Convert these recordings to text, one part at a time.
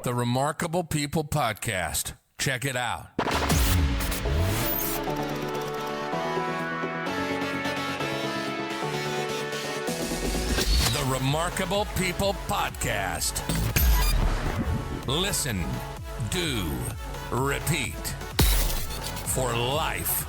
The Remarkable People Podcast. Check it out. The Remarkable People Podcast. Listen, do, repeat. For life.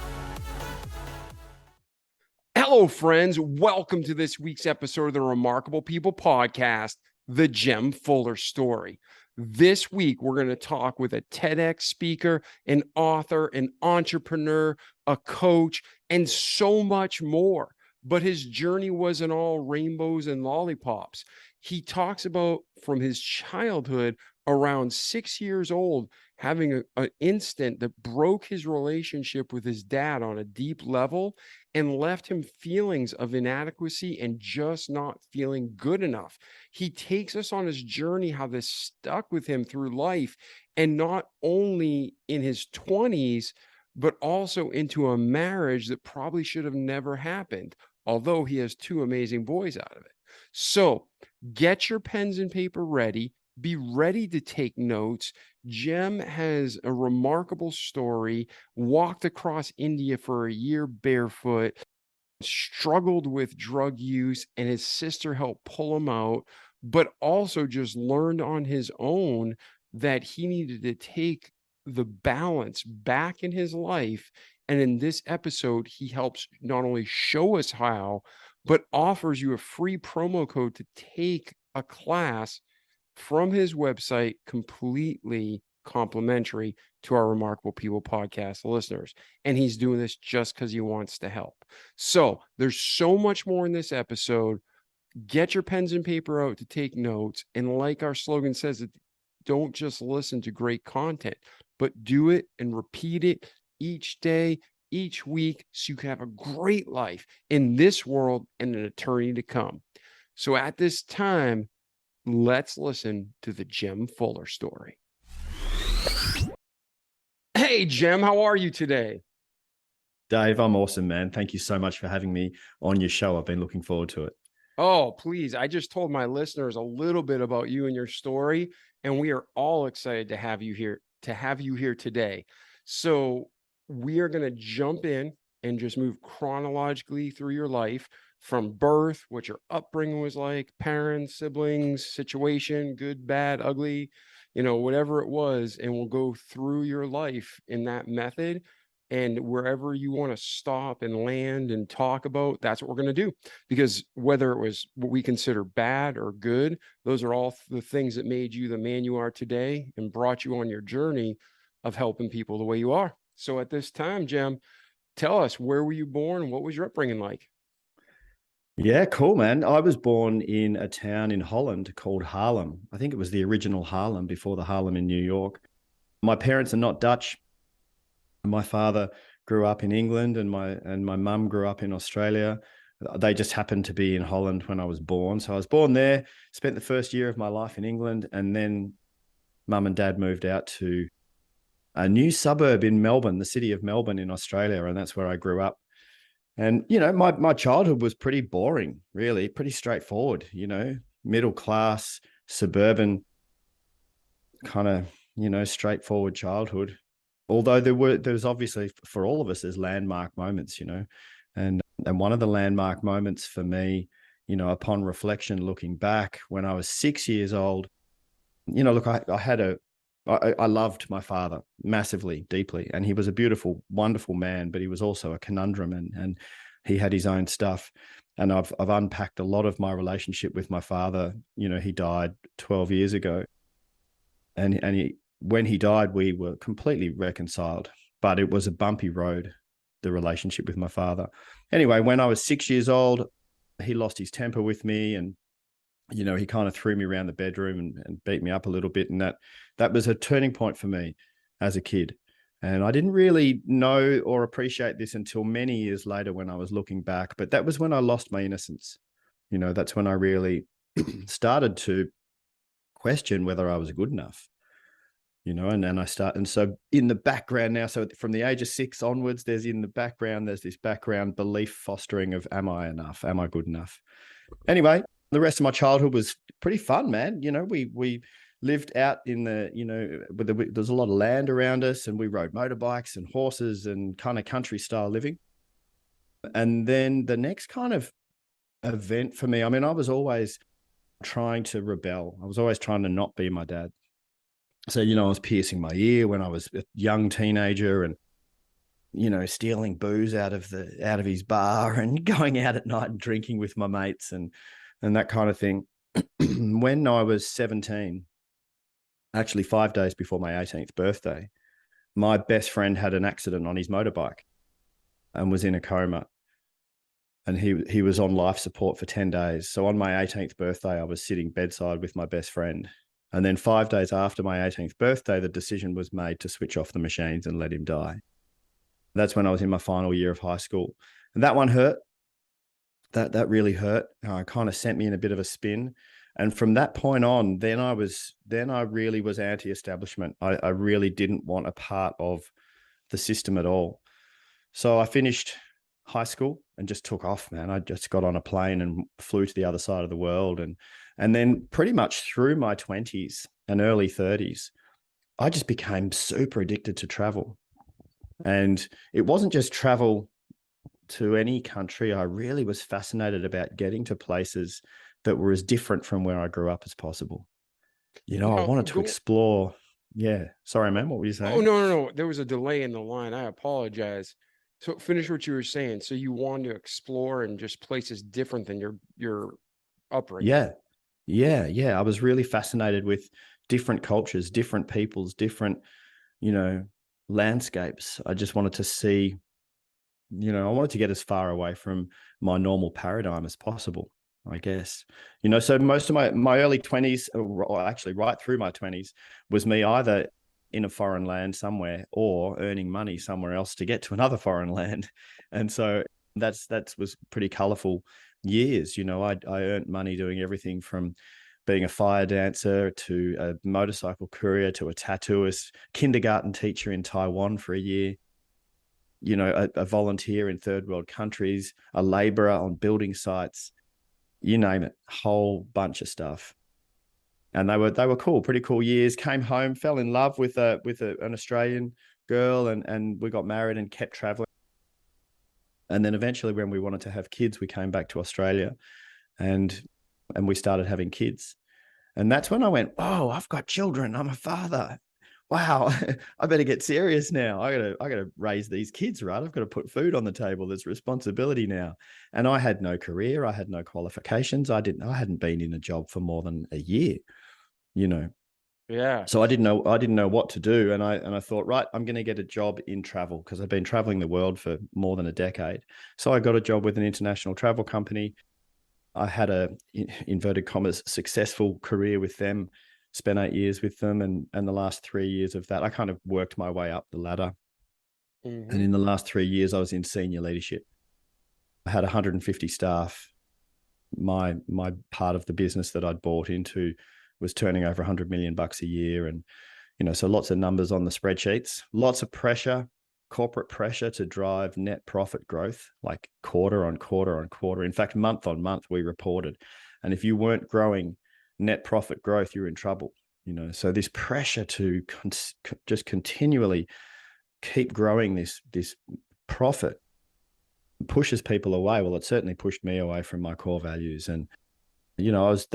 Hello, friends. Welcome to this week's episode of the Remarkable People Podcast, The Jem Fuller Story. This week, we're going to talk with a TEDx speaker, an author, an entrepreneur, a coach, and so much more. But his journey wasn't all rainbows and lollipops. He talks about from his childhood, around 6 years old, having an instant that broke his relationship with his dad on a deep level and left him feelings of inadequacy and just not feeling good enough. He takes us on his journey, how this stuck with him through life, and not only in his 20s, but also into a marriage that probably should have never happened, although he has two amazing boys out of it. So get your pens and paper ready. Be ready to take notes. Jem has a remarkable story, walked across India for a year barefoot, struggled with drug use, and his sister helped pull him out, but also just learned on his own that he needed to take the balance back in his life. And in this episode, he helps not only show us how, but offers you a free promo code to take a class from his website, completely complimentary to our Remarkable People Podcast listeners. And he's doing this just because he wants to help. So there's so much more in this episode. Get your pens and paper out to take notes. And like our slogan says, don't just listen to great content, but do it and repeat it each day, each week, so you can have a great life in this world and an eternity to come. So at this time, let's listen to the Jem Fuller story. Hey, Jem, how are you today? Dave, I'm awesome, man. Thank you so much for having me on your show. I've been looking forward to it. Oh, please. I just told my listeners a little bit about you and your story, and we are all excited to have you here today. So we are going to jump in and just move chronologically through your life from birth, what your upbringing was like, parents, siblings, situation, good, bad, ugly, whatever it was. And we'll go through your life in that method. And wherever you want to stop and land and talk about, that's what we're going to do. Because whether it was what we consider bad or good, those are all the things that made you the man you are today and brought you on your journey of helping people the way you are. So at this time, Jem, tell us, where were you born? What was your upbringing like? Yeah, cool, man. I was born in a town in Holland called Haarlem. I think it was the original Haarlem before the Haarlem in New York. My parents are not Dutch. My father grew up in England and my mum grew up in Australia. They just happened to be in Holland when I was born. So I was born there, spent the first year of my life in England, and then mum and dad moved out to a new suburb in Melbourne, the city of Melbourne in Australia, and that's where I grew up. And, my childhood was pretty boring, really, pretty straightforward, middle class, suburban, kind of, straightforward childhood. Although there's obviously, for all of us, there's landmark moments, and one of the landmark moments for me, upon reflection, looking back when I was 6 years old, look, I loved my father massively, deeply, and he was a beautiful, wonderful man, but he was also a conundrum and he had his own stuff. And I've unpacked a lot of my relationship with my father. He died 12 years ago, and when he died, we were completely reconciled, but it was a bumpy road, the relationship with my father. Anyway, when I was 6 years old, he lost his temper with me, and he kind of threw me around the bedroom and beat me up a little bit. And that was a turning point for me as a kid. And I didn't really know or appreciate this until many years later when I was looking back. But that was when I lost my innocence. That's when I really started to question whether I was good enough. And so in the background now, so from the age of 6 onwards, there's this background belief fostering of, am I enough? Am I good enough? Anyway, The rest of my childhood was pretty fun, man. We lived out in there's a lot of land around us, and we rode motorbikes and horses and kind of country style living. And then the next kind of event for me, I mean, I was always trying to rebel. I was always trying to not be my dad. So, I was piercing my ear when I was a young teenager, and stealing booze out of his bar and going out at night and drinking with my mates and that kind of thing. When I was 17, actually 5 days before my 18th birthday, my best friend had an accident on his motorbike and was in a coma. And he was on life support for 10 days. So on my 18th birthday, I was sitting bedside with my best friend. And then 5 days after my 18th birthday, the decision was made to switch off the machines and let him die. That's when I was in my final year of high school. And that one hurt. That really hurt. Kind of sent me in a bit of a spin. And from that point on, then I really was anti-establishment. I really didn't want a part of the system at all. So I finished high school and just took off, man. I just got on a plane and flew to the other side of the world. And then pretty much through my 20s and early 30s, I just became super addicted to travel. And it wasn't just travel to any country. I really was fascinated about getting to places that were as different from where I grew up as possible. I wanted to explore. Yeah. Sorry, man. What were you saying? Oh, no. There was a delay in the line. I apologize. So finish what you were saying. So you wanted to explore and just places different than your upbringing. Yeah. I was really fascinated with different cultures, different peoples, different, landscapes. I just wanted to see, I wanted to get as far away from my normal paradigm as possible, I guess. So most of my early 20s, or actually right through my 20s, was me either in a foreign land somewhere or earning money somewhere else to get to another foreign land. And so that was pretty colorful years. I earned money doing everything from being a fire dancer to a motorcycle courier to a tattooist, kindergarten teacher in Taiwan for a year, a volunteer in third world countries, a laborer on building sites, you name it, whole bunch of stuff. And they were cool, pretty cool years. Came home, fell in love with an Australian girl, and we got married and kept traveling. And then eventually, when we wanted to have kids, we came back to Australia, and we started having kids. And that's when I went, oh, I've got children. I'm a father. Wow, I better get serious now. I gotta raise these kids, right? I've got to put food on the table. There's responsibility now. And I had no career. I had no qualifications. I hadn't been in a job for more than a year, Yeah. So I didn't know what to do. And I thought, right, I'm going to get a job in travel because I've been traveling the world for more than a decade. So I got a job with an international travel company. I had a, inverted commas, successful career with them, spent 8 years with them. And the last 3 years of that, I kind of worked my way up the ladder. Mm-hmm. And in the last 3 years, I was in senior leadership. I had 150 staff. My part of the business that I'd bought into was turning over $100 million a year. And, so lots of numbers on the spreadsheets, lots of pressure, corporate pressure to drive net profit growth, like quarter on quarter on quarter. In fact, month on month, we reported. And if you weren't growing net profit growth, you're in trouble. So this pressure to just continually keep growing this profit pushes people away. Well, it certainly pushed me away from my core values. And, I was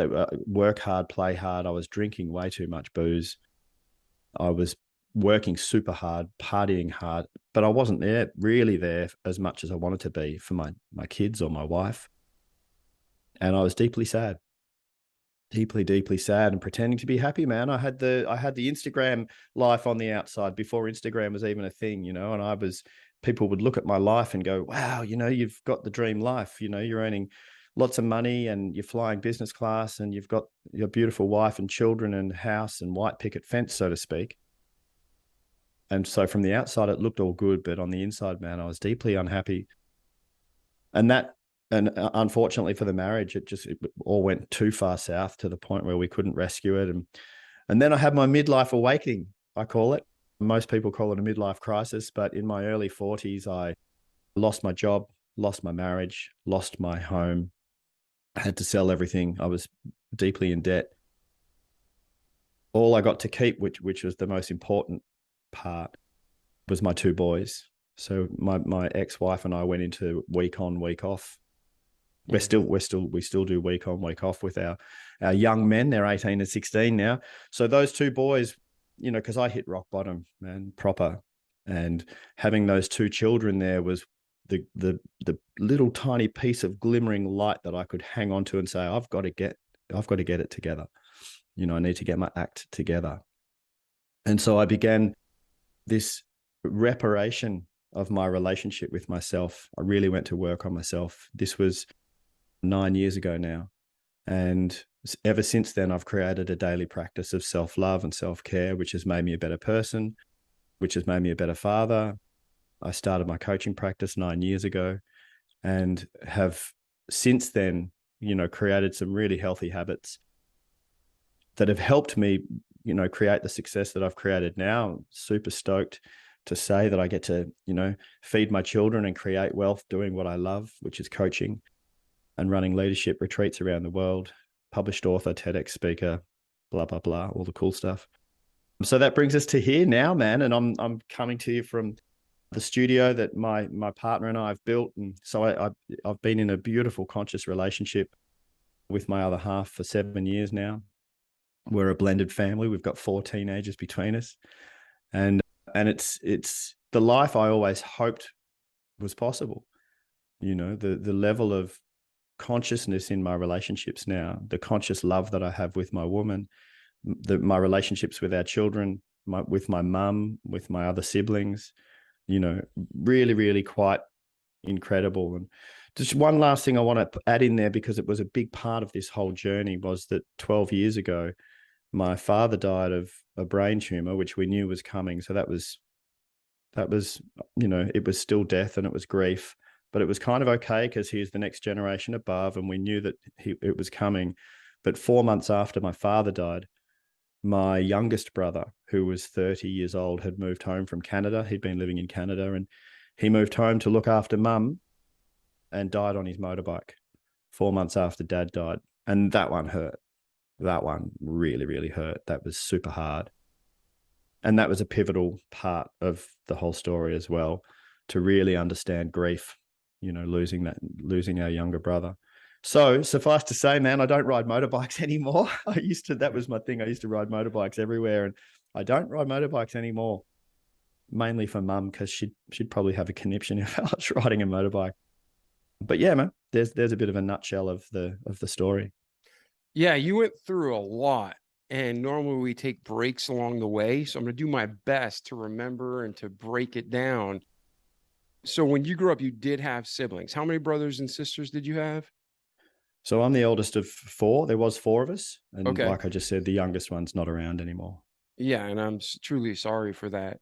work hard, play hard. I was drinking way too much booze. I was working super hard, partying hard, but I wasn't really there as much as I wanted to be for my kids or my wife. And I was deeply sad. Deeply, deeply sad and pretending to be happy, man. I had the Instagram life on the outside before Instagram was even a thing, and people would look at my life and go, wow, you've got the dream life. You're earning lots of money and you're flying business class and you've got your beautiful wife and children and house and white picket fence, so to speak. And so from the outside, it looked all good, but on the inside, man, I was deeply unhappy. And unfortunately for the marriage, it all went too far south to the point where we couldn't rescue it. And then I had my midlife awakening, I call it. Most people call it a midlife crisis, but in my early 40s, I lost my job, lost my marriage, lost my home, I had to sell everything. I was deeply in debt. All I got to keep, which was the most important part, was my two boys. So my ex-wife and I went into week on, week off. We still do week on, week off with our young men. They're 18 and 16 now. So those two boys, because I hit rock bottom, man, proper. And having those two children there was the little tiny piece of glimmering light that I could hang on to and say, I've got to get it together. I need to get my act together. And so I began this reparation of my relationship with myself. I really went to work on myself. This was 9 years ago now. And ever since then, I've created a daily practice of self-love and self-care, which has made me a better person, which has made me a better father. I started my coaching practice 9 years ago and have since then, created some really healthy habits that have helped me, create the success that I've created now. Super stoked to say that I get to, feed my children and create wealth doing what I love, which is coaching and running leadership retreats around the world, published author, TEDx speaker, blah, blah, blah, all the cool stuff. So that brings us to here now, man. And I'm coming to you from the studio that my partner and I have built. And so I've been in a beautiful conscious relationship with my other half for 7 years now. We're a blended family. We've got 4 teenagers between us. And it's the life I always hoped was possible. The level of consciousness in my relationships now, the conscious love that I have with my woman, my relationships with our children, with my mum, with my other siblings, really, really quite incredible. And just one last thing I want to add in there, because it was a big part of this whole journey, was that 12 years ago, my father died of a brain tumor, which we knew was coming. So that was, it was still death and it was grief, but it was kind of okay because he was the next generation above and we knew that it was coming. But 4 months after my father died, my youngest brother, who was 30 years old, had moved home from Canada. He'd been living in Canada and he moved home to look after mum and died on his motorbike 4 months after dad died. And that one hurt. That one really, really hurt. That was super hard. And that was a pivotal part of the whole story as well, to really understand grief, losing our younger brother. So suffice to say, man, I don't ride motorbikes anymore. That was my thing. I used to ride motorbikes everywhere, and I don't ride motorbikes anymore, mainly for mum, because she'd probably have a conniption if I was riding a motorbike. But yeah, man, there's a bit of a nutshell of the story. Yeah, you went through a lot, and normally we take breaks along the way. So I'm going to do my best to remember and to break it down. So when you grew up, you did have siblings. How many brothers and sisters did you have? So I'm the eldest of 4. There was 4 of us. And Okay. like I just said, the youngest one's not around anymore. Yeah, and I'm truly sorry for that.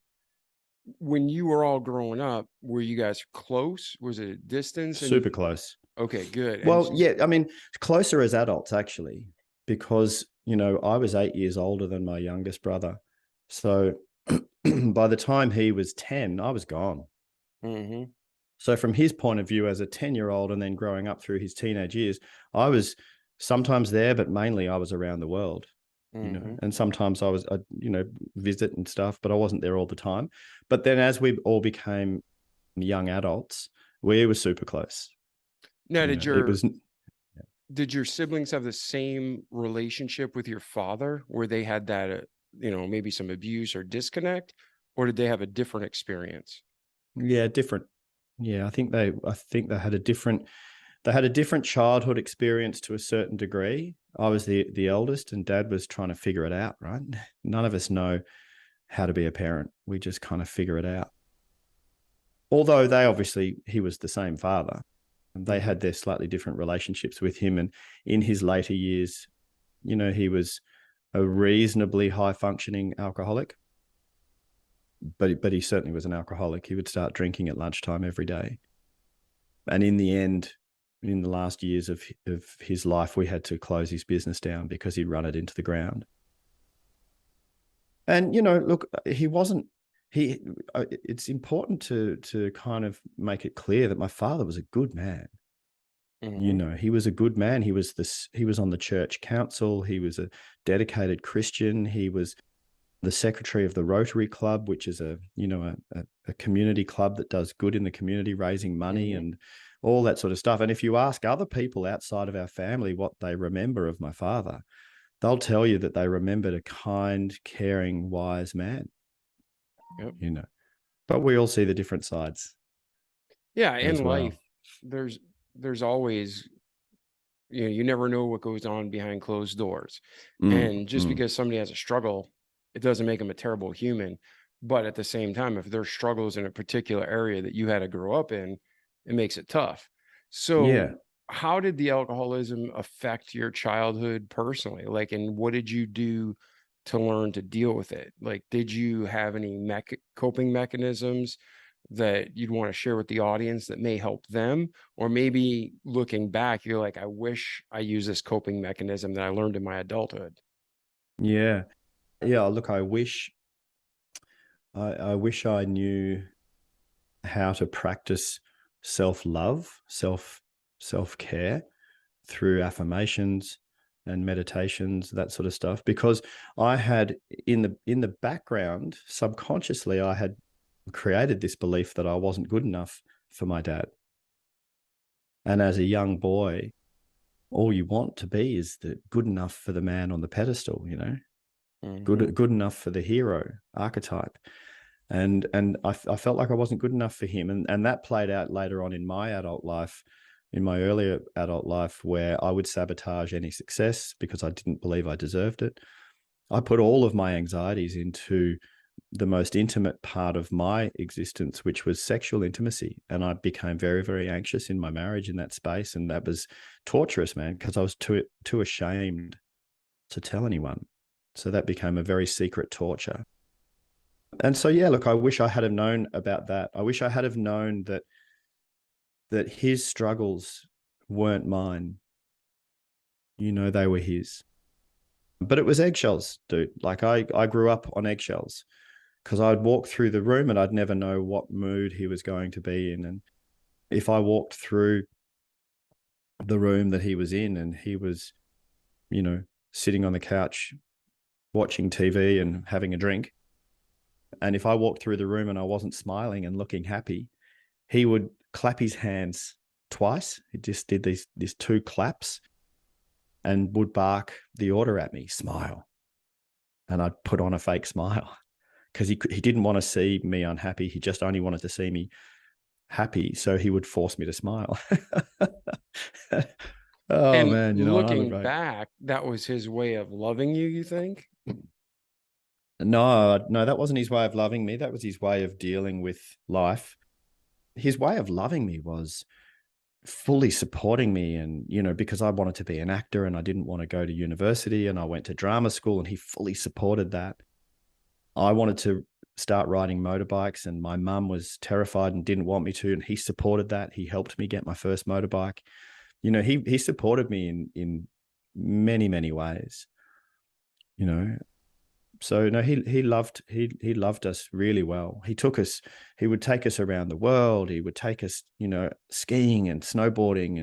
When you were all growing up, were you guys close? Was it distance? Super close. Okay, good. Well, yeah, I mean, closer as adults, actually, because, I was 8 years older than my youngest brother. So by the time he was 10, I was gone. Mm-hmm. So from his point of view as a 10-year-old and then growing up through his teenage years, I was sometimes there, but mainly I was around the world, and sometimes I visit and stuff, but I wasn't there all the time. But then as we all became young adults, we were super close. Now, did your siblings have the same relationship with your father where they had that, maybe some abuse or disconnect, or did they have a different experience? Yeah, different. Yeah, I think they had a different childhood experience to a certain degree. I was the eldest and dad was trying to figure it out, right? None of us know how to be a parent. We just kind of figure it out. Although he was the same father. And they had their slightly different relationships with him. And in his later years, he was a reasonably high functioning alcoholic. But he certainly was an alcoholic. He would start drinking at lunchtime every day. And in the end, in the last years of his life, we had to close his business down because he'd run it into the ground. And, look, it's important to kind of make it clear that my father was a good man. You know, he was a good man. He was on the church council. He was a dedicated Christian. He was the secretary of the Rotary Club, which is a community club that does good in the community, raising money and all that sort of stuff. And if you ask other people outside of our family what they remember of my father, they'll tell you that they remembered a kind, caring, wise man. Yep. You know, but we all see the different sides. Yeah, in well. life, there's always, you never know what goes on behind closed doors. And just because somebody has a struggle, it doesn't make them a terrible human. But at the same time, if there's struggles in a particular area that you had to grow up in, it makes it tough. So how did the alcoholism affect your childhood personally? Like, and what did you do to learn to deal with it? Like, did you have any coping mechanisms that you'd want to share with the audience that may help them? Or maybe looking back, you're like, I wish I used this coping mechanism that I learned in my adulthood. Yeah. Look, I wish I knew how to practice self-love, self-care through affirmations and meditations, that sort of stuff, because I had in the background, subconsciously, I had created this belief that I wasn't good enough for my dad. And as a young boy, all you want to be is the good enough for the man on the pedestal, good enough for the hero archetype. And I felt like I wasn't good enough for him. And that played out later on in my adult life, in my earlier adult life, where I would sabotage any success because I didn't believe I deserved it. I put all of my anxieties into the most intimate part of my existence, which was sexual intimacy. And I became very, very anxious in my marriage in that space. And that was torturous, man, because I was too ashamed to tell anyone. So that became a very secret torture. And so, look, I wish I had have known about that. I wish I had have known that his struggles weren't mine. They were his. But it was eggshells, dude. Like I grew up on eggshells because I'd walk through the room and I'd never know what mood he was going to be in. And if I walked through the room that he was in and he was, sitting on the couch watching TV and having a drink, and if I walked through the room and I wasn't smiling and looking happy, he would clap his hands twice. He just did these two claps and would bark the order at me, smile. And I'd put on a fake smile because he didn't want to see me unhappy. He just only wanted to see me happy. So he would force me to smile. And man, looking back, that was his way of loving you, you think? No, that wasn't his way of loving me. That was his way of dealing with life. His way of loving me was fully supporting me. And, because I wanted to be an actor and I didn't want to go to university and I went to drama school, and he fully supported that. I wanted to start riding motorbikes and my mum was terrified and didn't want me to. And he supported that. He helped me get my first motorbike. He supported me in many, many ways, So no, he loved us really well. He would take us around the world. He would take us, skiing and snowboarding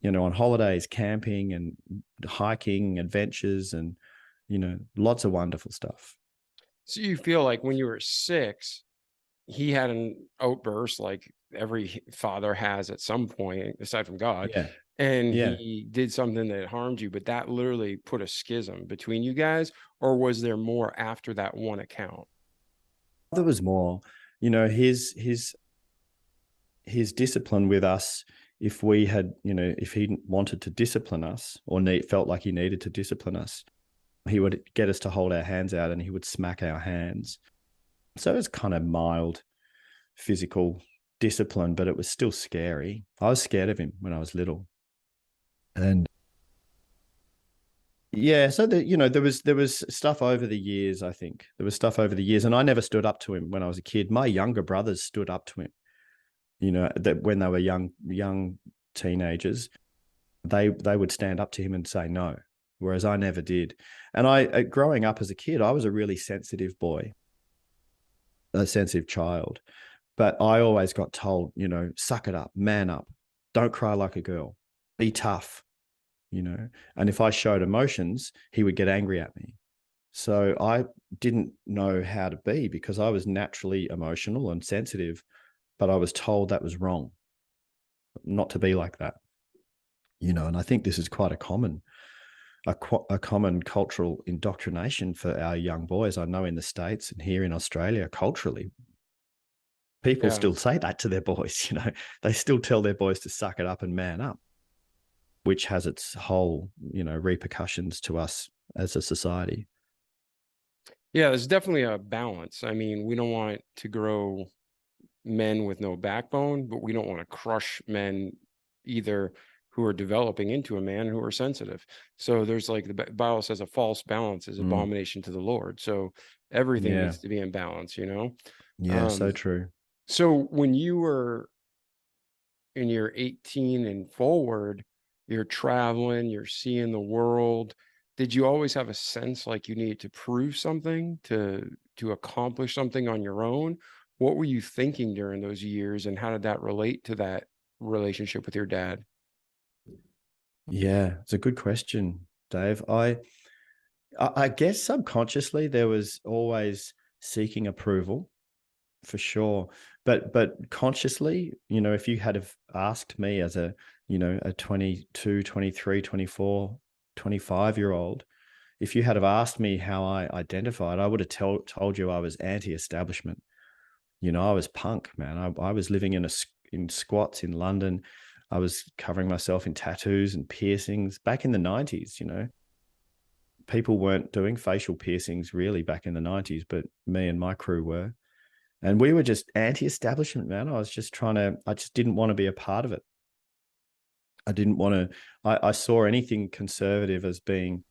and, on holidays, camping and hiking adventures and, lots of wonderful stuff. So you feel like when you were 6, he had an outburst like every father has at some point, aside from God. Yeah. And he did something that harmed you, but that literally put a schism between you guys, or was there more after that one account? There was more. His discipline with us, if we had, if he wanted to discipline us or felt like he needed to discipline us, he would get us to hold our hands out and he would smack our hands. So it was kind of mild physical discipline, but it was still scary. I was scared of him when I was little. And so there was stuff over the years. I think there was stuff over the years, and I never stood up to him when I was a kid. My younger brothers stood up to him. That when they were young teenagers, they would stand up to him and say no, whereas I never did. And I, growing up as a kid, I was a really sensitive boy, a sensitive child, but I always got told, suck it up, man up. Don't cry like a girl. Be tough, And if I showed emotions, he would get angry at me. So I didn't know how to be because I was naturally emotional and sensitive, but I was told that was wrong, not to be like that, and I think this is quite a common cultural indoctrination for our young boys. I know in the States and here in Australia, culturally, people Yeah. still say that to their boys. They still tell their boys to suck it up and man up, which has its whole, repercussions to us as a society. Yeah, there's definitely a balance. I mean, we don't want to grow men with no backbone, but we don't want to crush men either who are developing into a man who are sensitive. So there's like the Bible says a false balance is abomination to the Lord. So everything Yeah. needs to be in balance, Yeah, so true. So when you were in your 18 and forward, you're traveling, you're seeing the world. Did you always have a sense like you needed to prove something to accomplish something on your own? What were you thinking during those years, and how did that relate to that relationship with your dad? Yeah, it's a good question, Dave. I guess subconsciously there was always seeking approval, for sure. But consciously, if you had have asked me as a 22, 23, 24, 25 year old, if you had have asked me how I identified, I would have told you I was anti-establishment. I was punk, man. I was living in squats in London. I was covering myself in tattoos and piercings back in the 90s. People weren't doing facial piercings really back in the 90s, but me and my crew were. And we were just anti-establishment, man. I just didn't want to be a part of it. I didn't want to, I saw anything conservative as being,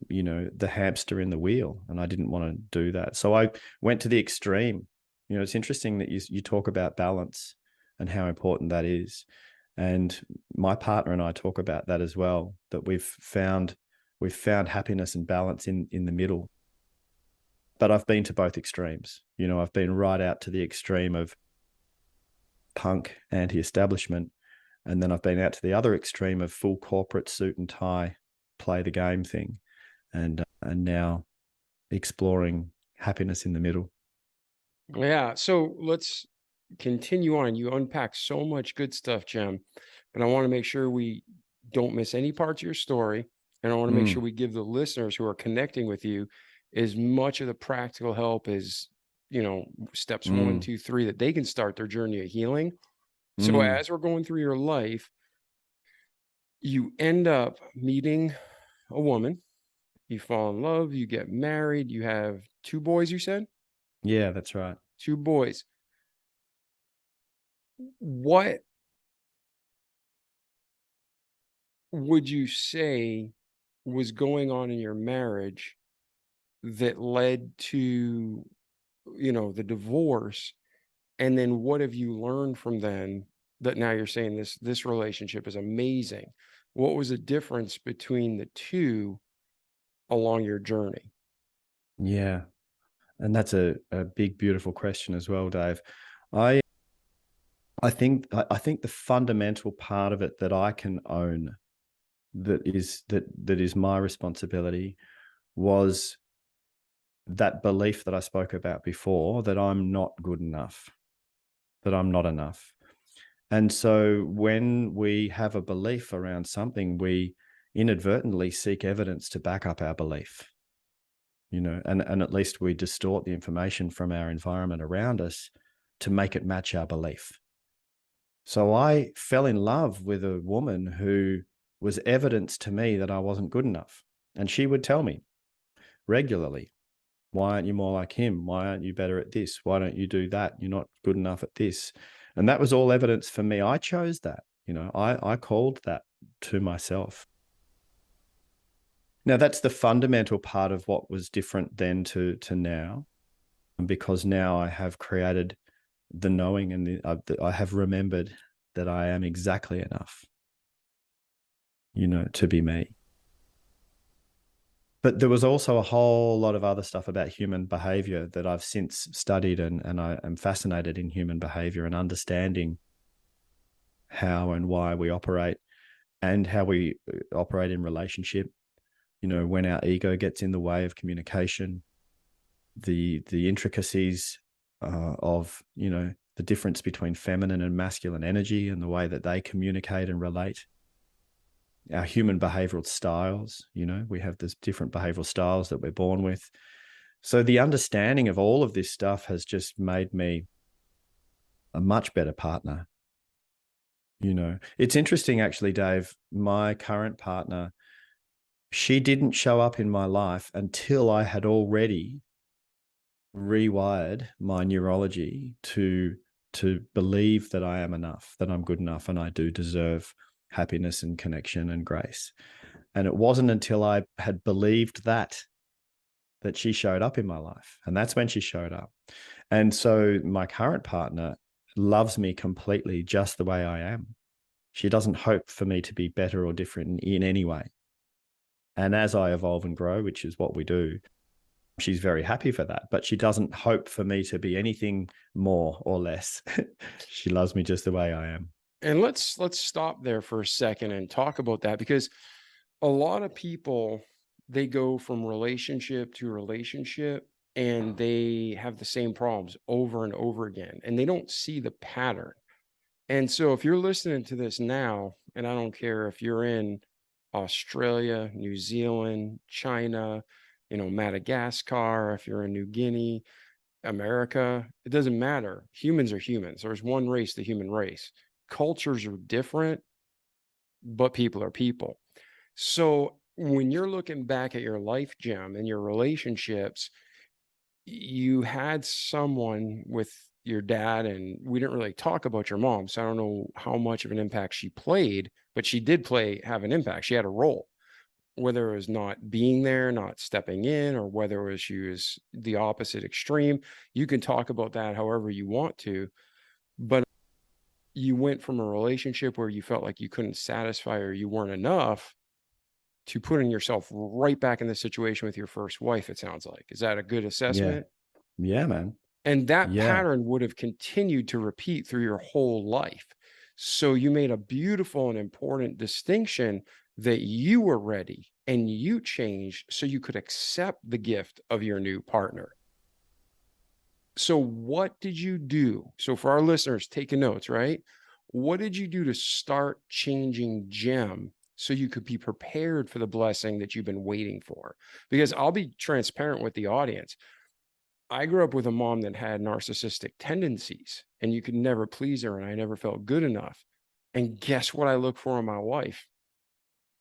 the hamster in the wheel, and I didn't want to do that. So I went to the extreme. It's interesting that you talk about balance and how important that is. And my partner and I talk about that as well, that we've found happiness and balance in the middle. But I've been to both extremes. I've been right out to the extreme of punk anti-establishment, and then I've been out to the other extreme of full corporate suit and tie, play the game thing, and now exploring happiness in the middle. Yeah, so let's continue on. You unpack so much good stuff, Jem, but I want to make sure we don't miss any parts of your story. And I want to make sure we give the listeners who are connecting with you as much of the practical help as, steps 1, 2, 3, that they can start their journey of healing. So as we're going through your life, you end up meeting a woman, you fall in love, you get married, you have 2 boys, you said? Yeah, that's right. 2 boys. What would you say was going on in your marriage that led to, the divorce? And then what have you learned from then that now you're saying this relationship is amazing? What was the difference between the two along your journey? Yeah. And that's a big, beautiful question as well, Dave. I think the fundamental part of it that I can own, that is my responsibility, was that belief that I spoke about before, that I'm not good enough, that I'm not enough. And so when we have a belief around something, we inadvertently seek evidence to back up our belief, and at least we distort the information from our environment around us to make it match our belief. So I fell in love with a woman who was evidence to me that I wasn't good enough. And she would tell me regularly, why aren't you more like him? Why aren't you better at this? Why don't you do that? You're not good enough at this. And that was all evidence for me. I chose that, I called that to myself. Now, that's the fundamental part of what was different then to now, because now I have created the knowing, and I have remembered that I am exactly enough, to be me. But there was also a whole lot of other stuff about human behavior that I've since studied, and I am fascinated in human behavior and understanding how and why we operate and how we operate in relationship. You know, when our ego gets in the way of communication, the intricacies of, you know, the difference between feminine and masculine energy and the way that they communicate and relate. Our human behavioral styles, you know, we have this different behavioral styles that we're born with. So the understanding of all of this stuff has just made me a much better partner. You know, it's interesting actually, Dave, my current partner, she didn't show up in my life until I had already rewired my neurology to believe that I am enough, that I'm good enough, and I do deserve happiness and connection and grace. And it wasn't until I had believed that she showed up in my life. And that's when she showed up. And so my current partner loves me completely just the way I am. She doesn't hope for me to be better or different in any way. And as I evolve and grow, which is what we do, she's very happy for that, but she doesn't hope for me to be anything more or less. She loves me just the way I am. And let's stop there for a second and talk about that, because a lot of people, they go from relationship to relationship and they have the same problems over and over again, and they don't see the pattern. And so if you're listening to this now, and I don't care if you're in Australia, New Zealand, China, you know, Madagascar, if you're in New Guinea, America, it doesn't matter. Humans are humans. There's one race, the human race. Cultures are different, but people are people. So when you're looking back at your life, Jem, and your relationships, you had someone with your dad, and we didn't really talk about your mom, so I don't know how much of an impact she played, but she did have an impact. She had a role, whether it was not being there, not stepping in, or whether it was she was the opposite extreme. You can talk about that however you want to, but you went from a relationship where you felt like you couldn't satisfy or you weren't enough to putting yourself right back in the situation with your first wife, it sounds like. Is that a good assessment? Yeah, man. And that pattern would have continued to repeat through your whole life. So you made a beautiful and important distinction that you were ready and you changed so you could accept the gift of your new partner. So what did you do? So for our listeners, taking notes, right? What did you do to start changing Jem so you could be prepared for the blessing that you've been waiting for? Because I'll be transparent with the audience. I grew up with a mom that had narcissistic tendencies, and you could never please her, and I never felt good enough. And guess what I look for in my wife?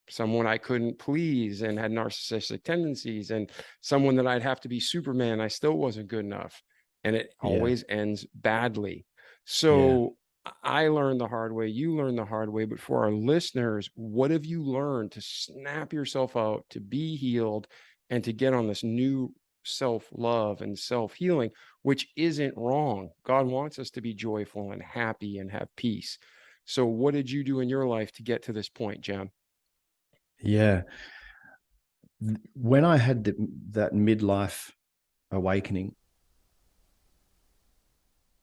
Someone I couldn't please and had narcissistic tendencies, and someone that I'd have to be Superman. I still wasn't good enough. And it always ends badly. So I learned the hard way. You learned the hard way. But for our listeners, what have you learned to snap yourself out, to be healed, and to get on this new self-love and self-healing, which isn't wrong? God wants us to be joyful and happy and have peace. So what did you do in your life to get to this point, Jem? Yeah. When I had that midlife awakening,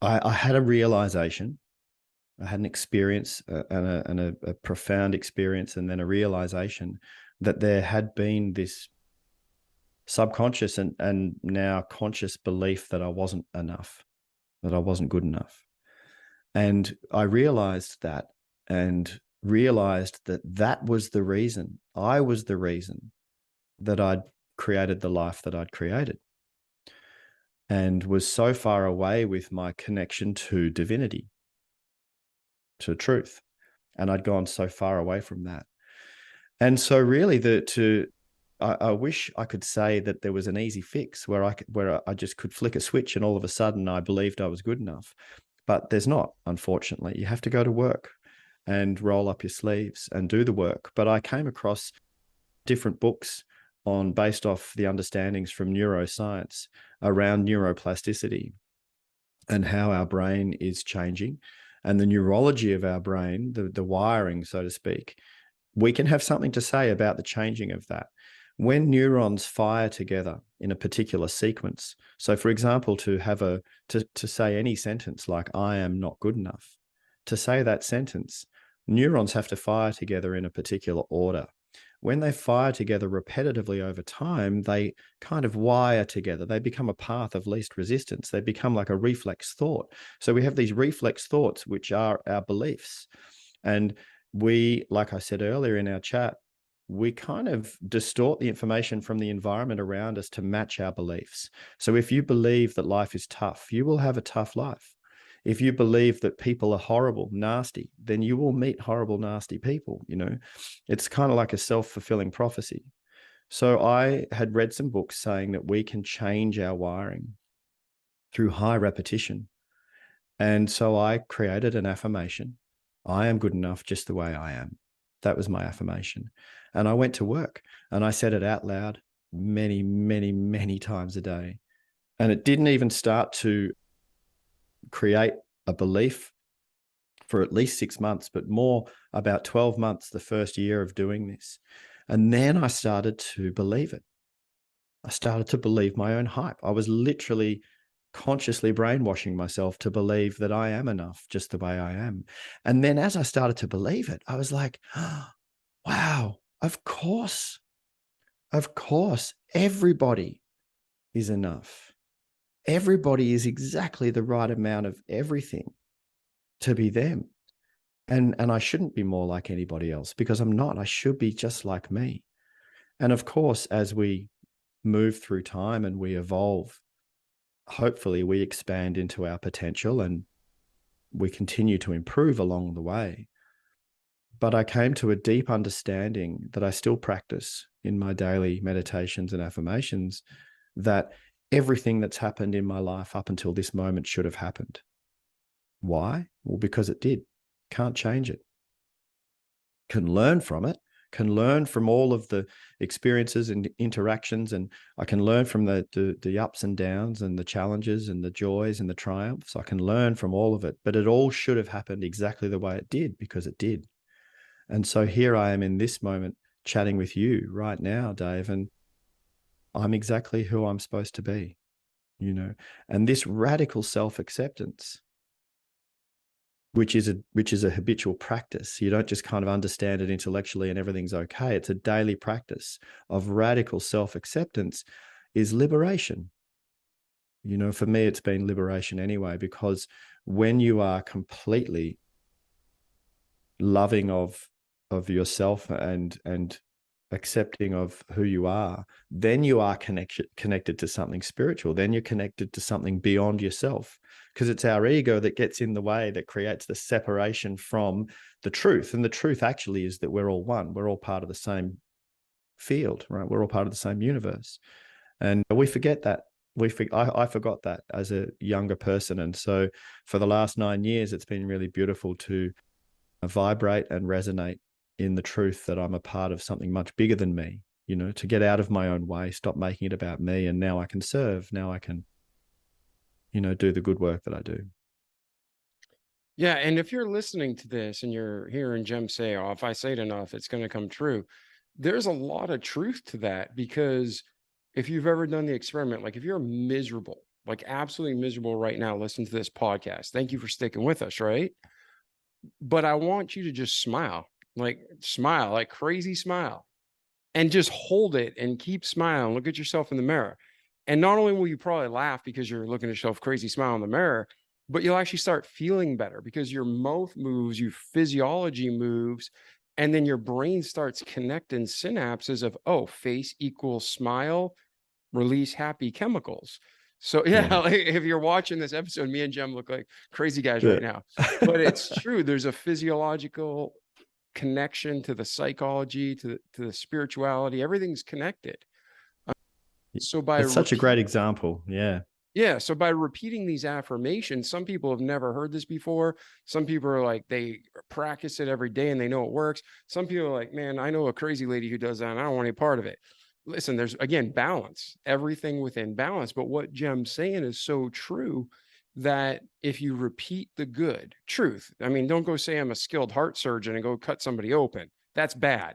I had a realization. I had an experience and a profound experience, and then a realization that there had been this subconscious and now conscious belief that I wasn't enough, that I wasn't good enough. And I realized that, and realized that that was the reason. I was the reason that I'd created the life that I'd created, and was so far away with my connection to divinity, to truth. And I'd gone so far away from that. And so really I wish I could say that there was an easy fix where I just could flick a switch and all of a sudden I believed I was good enough. But there's not, unfortunately. You have to go to work and roll up your sleeves and do the work. But I came across different books based off the understandings from neuroscience around neuroplasticity and how our brain is changing and the neurology of our brain, the wiring, so to speak. We can have something to say about the changing of that. When neurons fire together in a particular sequence, so for example, to say any sentence like, I am not good enough, to say that sentence Neurons have to fire together in a particular order. When they fire together repetitively over time, they kind of wire together. They become a path of least resistance. They become like a reflex thought. So we have these reflex thoughts, which are our beliefs. And we, like I said earlier in our chat, we kind of distort the information from the environment around us to match our beliefs. So if you believe that life is tough, you will have a tough life. If you believe that people are horrible, nasty, then you will meet horrible, nasty people. It's kind of like a self-fulfilling prophecy. So I had read some books saying that we can change our wiring through high repetition. And so I created an affirmation. I am good enough just the way I am. That was my affirmation. And I went to work and I said it out loud many, many, many times a day. And it didn't even start to create a belief for at least 6 months, but more about 12 months, the first year of doing this. And then I started to believe it. I started to believe my own hype. I was literally consciously brainwashing myself to believe that I am enough just the way I am. And then as I started to believe it, I was like, oh, wow, of course, everybody is enough. Everybody is exactly the right amount of everything to be them. And I shouldn't be more like anybody else because I'm not. I should be just like me. And of course, as we move through time and we evolve, hopefully we expand into our potential and we continue to improve along the way. But I came to a deep understanding that I still practice in my daily meditations and affirmations, that everything that's happened in my life up until this moment should have happened. Why? Well, because it did. Can't change it. Can learn from it, can learn from all of the experiences and interactions, and I can learn from the ups and downs and the challenges and the joys and the triumphs. I can learn from all of it, but it all should have happened exactly the way it did because it did. And so here I am in this moment chatting with you right now, Dave, and I'm exactly who I'm supposed to be, and this radical self-acceptance, which is a habitual practice. You don't just kind of understand it intellectually and everything's okay. It's a daily practice of radical self-acceptance is liberation. For me, it's been liberation anyway, because when you are completely loving of yourself and accepting of who you are, then you are connected to something spiritual. Then you're connected to something beyond yourself, because it's our ego that gets in the way, that creates the separation from the truth. And the truth actually is that we're all one. We're all part of the same field, right? We're all part of the same universe. And we forget that. I forgot that as a younger person. And so for the last 9 years, it's been really beautiful to vibrate and resonate in the truth that I'm a part of something much bigger than me, to get out of my own way, stop making it about me. And now I can serve. Now I can, do the good work that I do. Yeah. And if you're listening to this and you're hearing Jem say, oh, if I say it enough, it's going to come true. There's a lot of truth to that, because if you've ever done the experiment, like if you're miserable, like absolutely miserable right now, listen to this podcast. Thank you for sticking with us, right? But I want you to just smile like crazy smile, and just hold it and keep smiling. Look at yourself in the mirror. And not only will you probably laugh because you're looking at yourself crazy smile in the mirror, but you'll actually start feeling better because your mouth moves, your physiology moves, and then your brain starts connecting synapses of, oh, face equals smile, release happy chemicals. So yeah, like if you're watching this episode, me and Jem look like crazy guys right now, but it's true. There's a physiological connection to the psychology, to the spirituality. Everything's connected. So it's such a great example. Yeah. So by repeating these affirmations, some people have never heard this before. Some people are like, they practice it every day and they know it works. Some people are like, man, I know a crazy lady who does that and I don't want any part of it. Listen, there's, again, balance, everything within balance. But what Jem's saying is so true, that if you repeat the good truth, I mean, don't go say I'm a skilled heart surgeon and go cut somebody open. That's bad.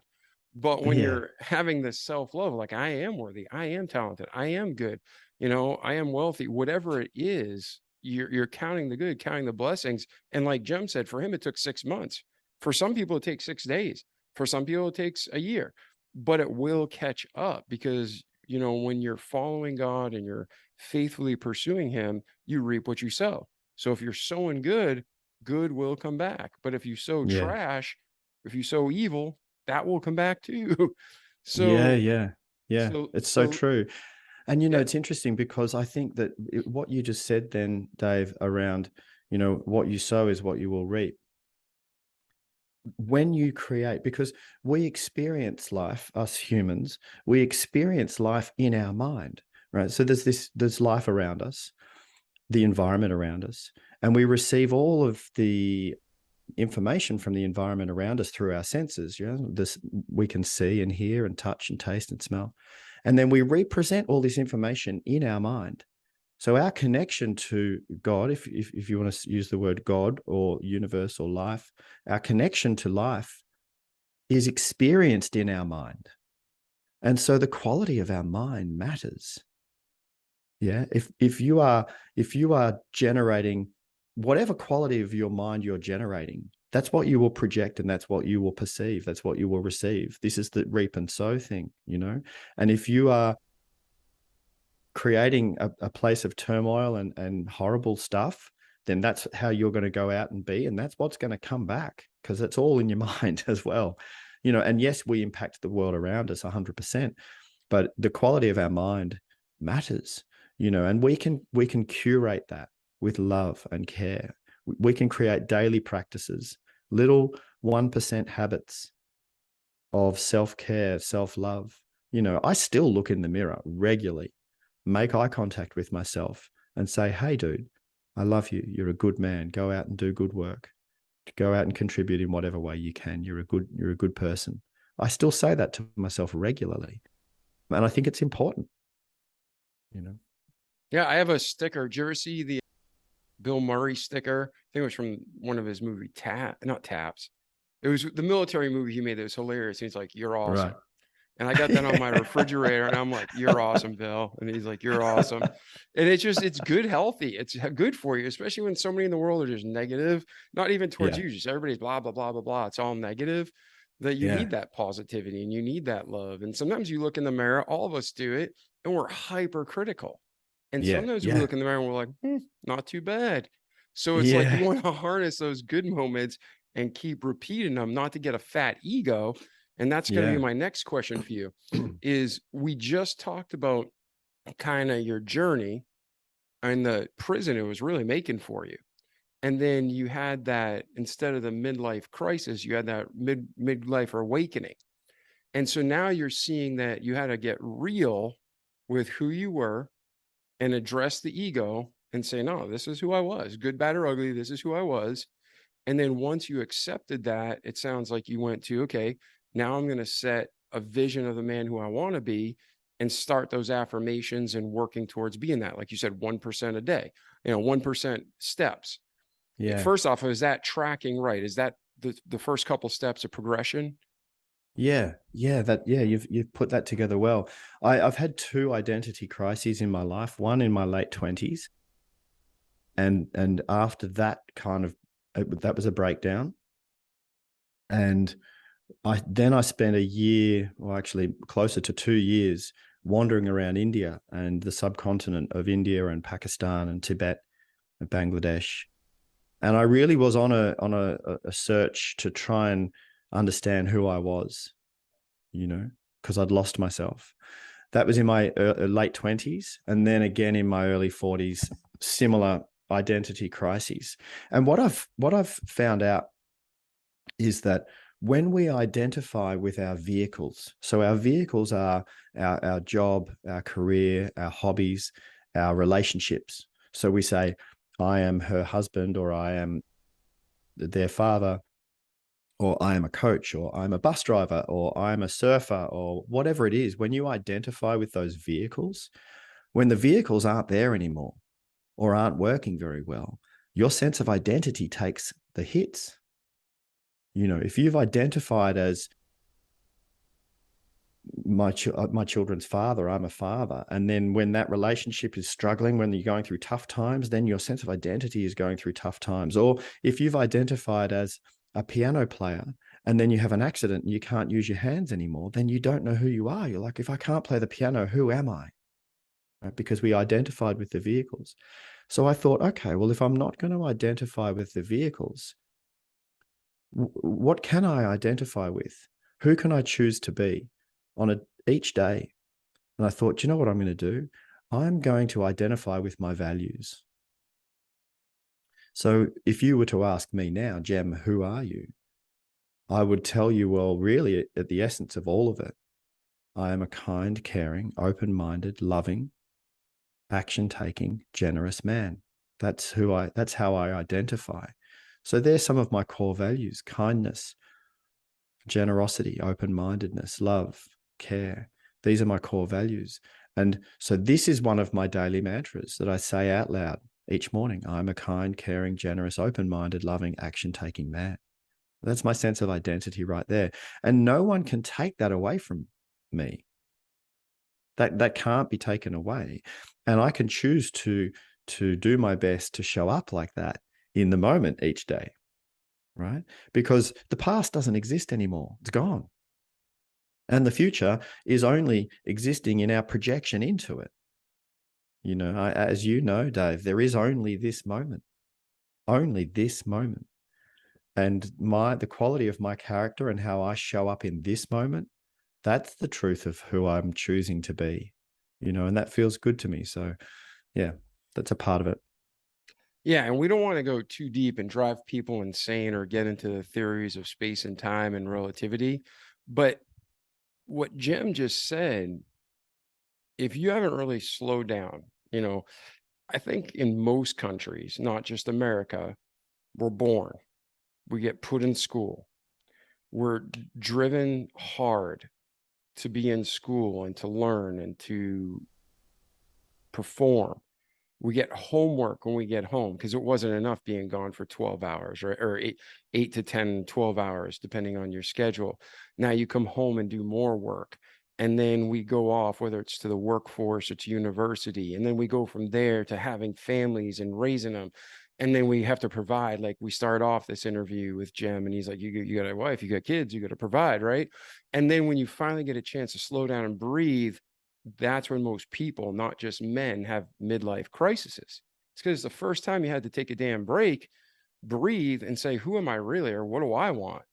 But when you're having this self-love, like I am worthy, I am talented, I am good, I am wealthy, whatever it is, you're counting the good, counting the blessings. And like Jem said, for him, it took 6 months. For some people, it takes 6 days. For some people, it takes a year, but it will catch up because, when you're following God and you're faithfully pursuing him, you reap what you sow. So if you're sowing good, good will come back. But if you sow Yeah. trash, if you sow evil, that will come back too. Yeah. So, Yeah. Yeah. so, It's so so, true. And, yeah, it's interesting because I think that what you just said then, Dave, around, what you sow is what you will reap. When you create, because we experience life, us humans, we experience life in our mind, right? So there's life around us, the environment around us, and we receive all of the information from the environment around us through our senses. This we can see and hear and touch and taste and smell, and then we represent all this information in our mind. So our connection to God, if you want to use the word God or universe or life, our connection to life is experienced in our mind. And so the quality of our mind matters. Yeah. If you are generating whatever quality of your mind you're generating, that's what you will project and that's what you will perceive. That's what you will receive. This is the reap and sow thing, And if you are creating a place of turmoil and horrible stuff, then that's how you're going to go out and be. And that's what's going to come back because it's all in your mind as well. And yes, we impact the world around us 100%, but the quality of our mind matters, and we can curate that with love and care. We can create daily practices, little 1% habits of self-care, self-love. I still look in the mirror regularly, make eye contact with myself and say, hey, dude, I love you. You're a good man. Go out and do good work. Go out and contribute in whatever way you can. You're a good person. I still say that to myself regularly. And I think it's important, Yeah, I have a sticker. Did you ever see the Bill Murray sticker? I think it was from one of his movie not Taps. It was the military movie he made that was hilarious. He's like, "You're awesome." Right. And I got that on my refrigerator and I'm like, "You're awesome, Bill." And he's like, "You're awesome." And it's good, healthy. It's good for you, especially when so many in the world are just negative, not even towards Yeah. you, just everybody's blah, blah, blah, blah, blah. It's all negative, that you Yeah. need that positivity and you need that love. And sometimes you look in the mirror, all of us do it, and we're hypercritical. And Yeah. sometimes we Yeah. look in the mirror and we're like, not too bad. So it's like you Yeah. want to harness those good moments and keep repeating them, not to get a fat ego. And that's going to be Yeah. my next question for you is we just talked about kind of your journey and the prison it was really making for you. And then you had that, instead of the midlife crisis, you had that midlife awakening. And so now you're seeing that you had to get real with who you were and address the ego and say, no, this is who I was, good, bad, or ugly. This is who I was. And then once you accepted that, it sounds like you went to, okay, now I'm going to set a vision of the man who I want to be and start those affirmations and working towards being that. Like you said, 1% a day, 1% steps. Yeah. First off, is that tracking right? Is that the first couple steps of progression? Yeah. You've put that together well. I've had 2 identity crises in my life, one in my late 20s. And after that that was a breakdown. And I spent a year, or actually closer to 2 years, wandering around India and the subcontinent of India and Pakistan and Tibet and Bangladesh. And I really was on a search to try and understand who I was, because I'd lost myself. That was in my late 20s, and then again in my early 40s, similar identity crises. And what I've found out is that when we identify with our vehicles, so our vehicles are our job, our career, our hobbies, our relationships. So we say, I am her husband, or I am their father, or I am a coach, or I'm a bus driver, or I'm a surfer, or whatever it is. When you identify with those vehicles, when the vehicles aren't there anymore or aren't working very well, your sense of identity takes the hits. If you've identified as my children's father, I'm a father, and then when that relationship is struggling, when you're going through tough times, then your sense of identity is going through tough times. Or if you've identified as a piano player, and then you have an accident and you can't use your hands anymore, then you don't know who you are. You're like, if I can't play the piano, who am I? Right? Because we identified with the vehicles. So I thought, okay, well, if I'm not going to identify with the vehicles, what can I identify with? Who can I choose to be each day? And I thought, do you know what I'm going to do? I'm going to identify with my values. So if you were to ask me now, Jem, who are you? I would tell you, well, really, at the essence of all of it, I am a kind, caring, open-minded, loving, action-taking, generous man. That's how I identify. So there's some of my core values: kindness, generosity, open-mindedness, love, care. These are my core values. And so this is one of my daily mantras that I say out loud each morning. I'm a kind, caring, generous, open-minded, loving, action-taking man. That's my sense of identity right there. And no one can take that away from me. That can't be taken away. And I can choose to do my best to show up like that in the moment each day, right? Because the past doesn't exist anymore. It's gone. And the future is only existing in our projection into it. You know, as you know, Dave, there is only this moment. Only this moment. And the quality of my character and how I show up in this moment, that's the truth of who I'm choosing to be, you know, and that feels good to me. So yeah, that's a part of it. Yeah, and we don't want to go too deep and drive people insane or get into the theories of space and time and relativity. But what Jem just said, if you haven't really slowed down, you know, I think in most countries, not just America, we're born, we get put in school, we're driven hard to be in school and to learn and to perform. We get homework when we get home because it wasn't enough being gone for 12 hours or 8 to 10, 12 hours, depending on your schedule. Now you come home and do more work. And then we go off, whether it's to the workforce or to university. And then we go from there to having families and raising them. And then we have to provide. Like we start off this interview with Jem and he's like, you got a wife, you got kids, you got to provide, right? And then when you finally get a chance to slow down and breathe, that's when most people, not just men, have midlife crises. It's because the first time you had to take a damn break, breathe, and say, who am I really, or what do I want?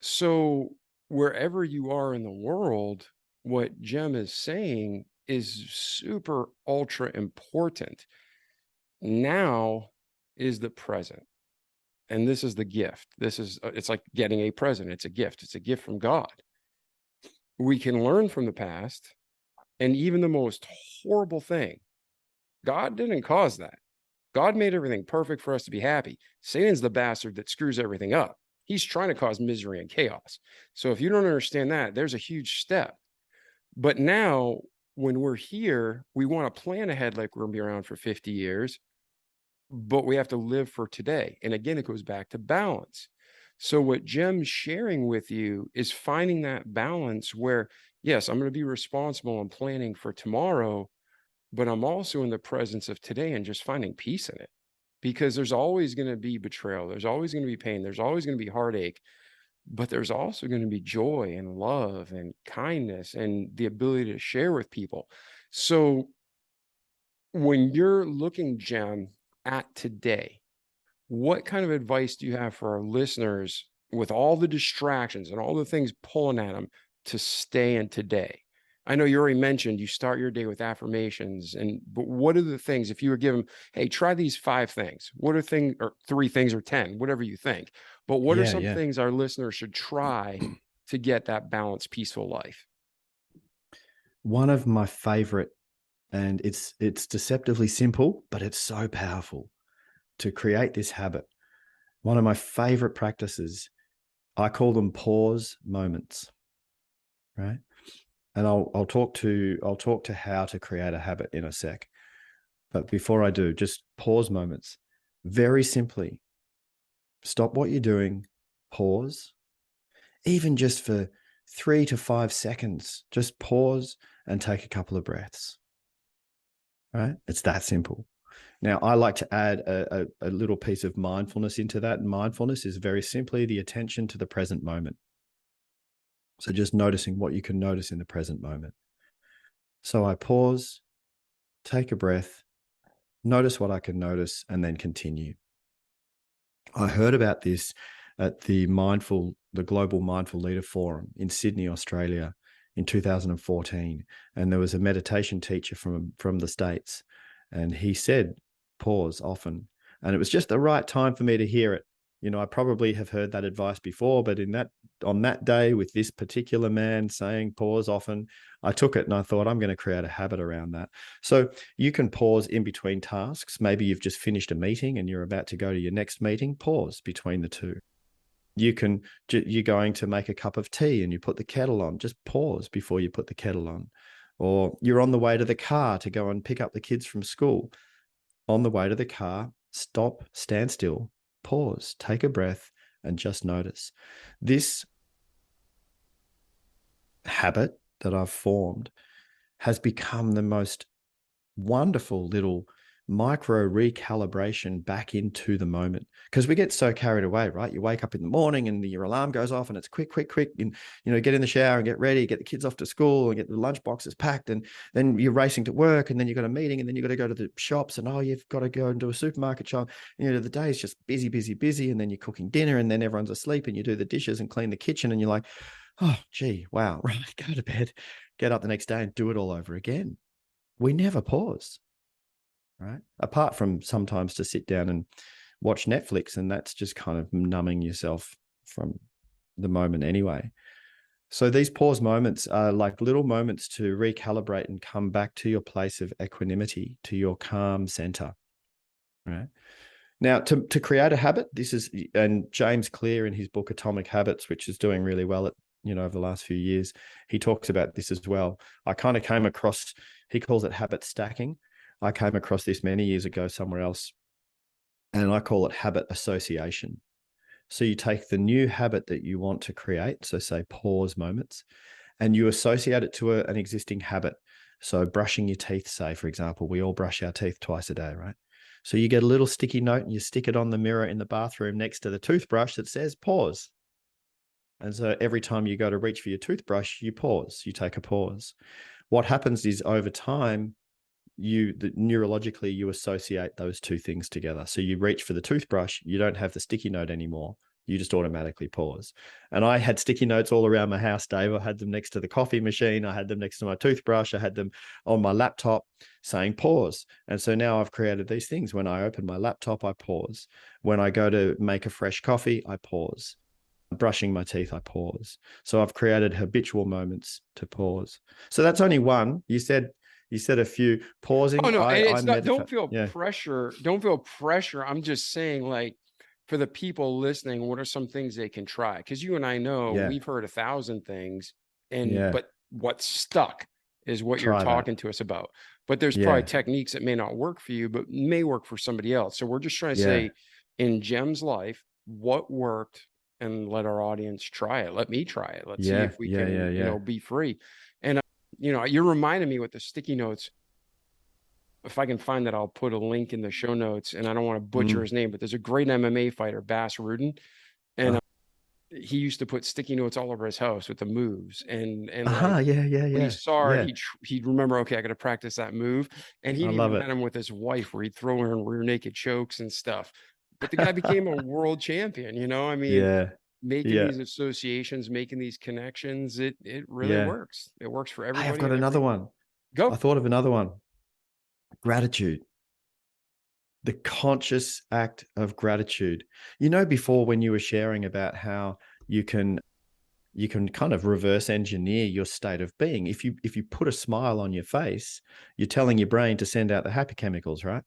So wherever you are in the world, what Jem is saying is super ultra important. Now is the present. And this is the gift. It's like getting a present. It's a gift. It's a gift from God. We can learn from the past. And even the most horrible thing, God didn't cause that. God made everything perfect for us to be happy. Satan's the bastard that screws everything up. He's trying to cause misery and chaos. So if you don't understand that, there's a huge step. But now, when we're here, we want to plan ahead like we're going to be around for 50 years, but we have to live for today. And again, it goes back to balance. So what Jem's sharing with you is finding that balance where, yes, I'm going to be responsible and planning for tomorrow, but I'm also in the presence of today and just finding peace in it. Because there's always going to be betrayal. There's always going to be pain. There's always going to be heartache. But there's also going to be joy and love and kindness and the ability to share with people. So when you're looking, Jem, at today, what kind of advice do you have for our listeners with all the distractions and all the things pulling at them to stay in today? I know you already mentioned you start your day with affirmations, but what are the things, if you were given, hey, try these 5 things, what are things, or 3 things, or 10, whatever you think, but what are some things our listeners should try to get that balanced, peaceful life? One of my favorite, and it's deceptively simple, but it's so powerful to create this habit. One of my favorite practices, I call them pause moments, right? And I'll talk to how to create a habit in a sec. But before I do, just pause moments. Very simply, stop what you're doing, pause, even just for 3 to 5 seconds, just pause and take a couple of breaths, right? It's that simple. Now, I like to add a little piece of mindfulness into that. And mindfulness is very simply the attention to the present moment. So just noticing what you can notice in the present moment. So I pause, take a breath, notice what I can notice, and then continue. I heard about this at the Global Mindful Leader Forum in Sydney, Australia in 2014. And there was a meditation teacher from the States. And he said, pause often. And it was just the right time for me to hear it. You know, I probably have heard that advice before, but on that day with this particular man saying pause often, I took it and I thought, I'm going to create a habit around that. So you can pause in between tasks. Maybe you've just finished a meeting and you're about to go to your next meeting, pause between the two. You're going to make a cup of tea and you put the kettle on, just pause before you put the kettle on. Or you're on the way to the car to go and pick up the kids from school. On the way to the car, stop, stand still, pause, take a breath, and just notice. This habit that I've formed has become the most wonderful little micro recalibration back into the moment, because we get so carried away, right? You wake up in the morning and your alarm goes off and it's quick, and get in the shower and get ready, get the kids off to school and get the lunch boxes packed, and then you're racing to work, and then you've got a meeting, and then you've got to go to the shops, and you've got to go and do a supermarket shop. The day is just busy, and then you're cooking dinner, and then everyone's asleep, and you do the dishes and clean the kitchen, and you're like, oh gee, wow, right, go to bed, get up the next day and do it all over again. We never pause. Right. Apart from sometimes to sit down and watch Netflix, and that's just kind of numbing yourself from the moment anyway. So these pause moments are like little moments to recalibrate and come back to your place of equanimity, to your calm center. Right. Now, to create a habit, and James Clear in his book Atomic Habits, which is doing really well over the last few years, he talks about this as well. I kind of came across, he calls it habit stacking. I came across this many years ago somewhere else, and I call it habit association. So you take the new habit that you want to create, so say pause moments, and you associate it to an existing habit. So brushing your teeth, say, for example, we all brush our teeth twice a day, right? So you get a little sticky note and you stick it on the mirror in the bathroom next to the toothbrush that says pause. And so every time you go to reach for your toothbrush, you pause, you take a pause. What happens is over time, neurologically, you associate those two things together. So you reach for the toothbrush, you don't have the sticky note anymore. You just automatically pause. And I had sticky notes all around my house, Dave. I had them next to the coffee machine. I had them next to my toothbrush. I had them on my laptop saying pause. And so now I've created these things. When I open my laptop, I pause. When I go to make a fresh coffee, I pause. Brushing my teeth, I pause. So I've created habitual moments to pause. So that's only one. You said a few. Pausing. Oh no, and it's not. Don't feel yeah. pressure. Don't feel pressure. I'm just saying, like, for the people listening, what are some things they can try? Because you and I know we've heard 1,000 things, but what stuck is what you're talking to us about. But there's probably techniques that may not work for you, but may work for somebody else. So we're just trying to say, in Jem's life, what worked, and let our audience try it. Let me try it. Let's see if we can, be free. And you're reminding me with the sticky notes. If I can find that, I'll put a link in the show notes. And I don't want to butcher his name, but there's a great MMA fighter, Bass Rudin, and he used to put sticky notes all over his house with the moves. And when he saw it, he'd remember, okay, I got to practice that move. And he even had him with his wife, where he'd throw her in rear naked chokes and stuff. But the guy became a world champion. Making these associations, making these connections, it really works. It works for everybody. I've got another one. Go. I thought of another one. Gratitude. The conscious act of gratitude. Before, when you were sharing about how you can kind of reverse engineer your state of being. If you put a smile on your face, you're telling your brain to send out the happy chemicals, right?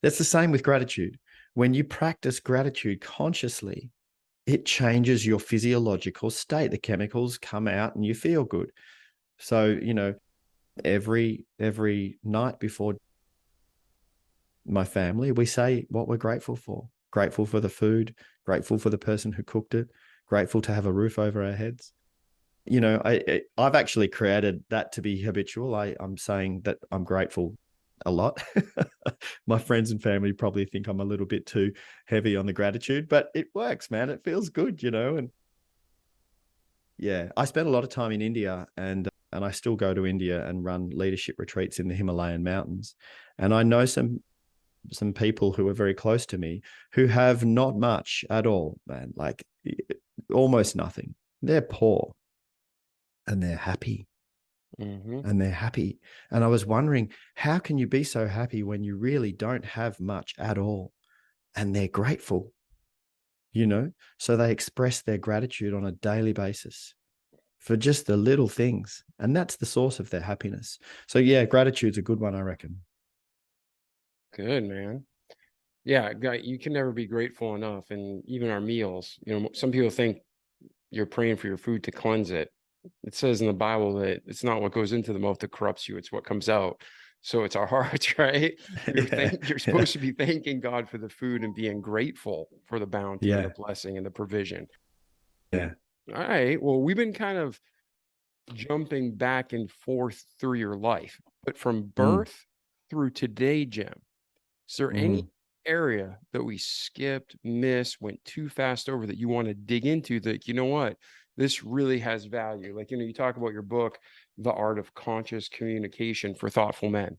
That's the same with gratitude. When you practice gratitude consciously, it changes your physiological state. The chemicals come out and you feel good. So, every night before my family, we say what we're grateful for. Grateful for the food, grateful for the person who cooked it, grateful to have a roof over our heads. I've actually created that to be habitual. I'm saying that I'm grateful a lot. My friends and family probably think I'm a little bit too heavy on the gratitude, but it works, man. It feels good, And yeah, I spent a lot of time in India, and I still go to India and run leadership retreats in the Himalayan mountains. And I know some people who are very close to me who have not much at all, man, like almost nothing. They're poor and they're happy. Mm-hmm. And they're happy. And I was wondering, how can you be so happy when you really don't have much at all? And they're grateful, So they express their gratitude on a daily basis for just the little things. And that's the source of their happiness. So yeah, gratitude's a good one, I reckon. Good, man. Yeah, you can never be grateful enough. And even our meals, some people think you're praying for your food to cleanse it. It says in the Bible that it's not what goes into the mouth that corrupts you, it's what comes out. So it's our hearts, right? You're supposed to be thanking God for the food and being grateful for the bounty and the blessing and the provision. Yeah. All right. Well, we've been kind of jumping back and forth through your life, but from birth through today, Jem, is there any area that we skipped, missed, went too fast over that you want to dig into that, this really has value? Like, you talk about your book, The Art of Conscious Communication for Thoughtful Men.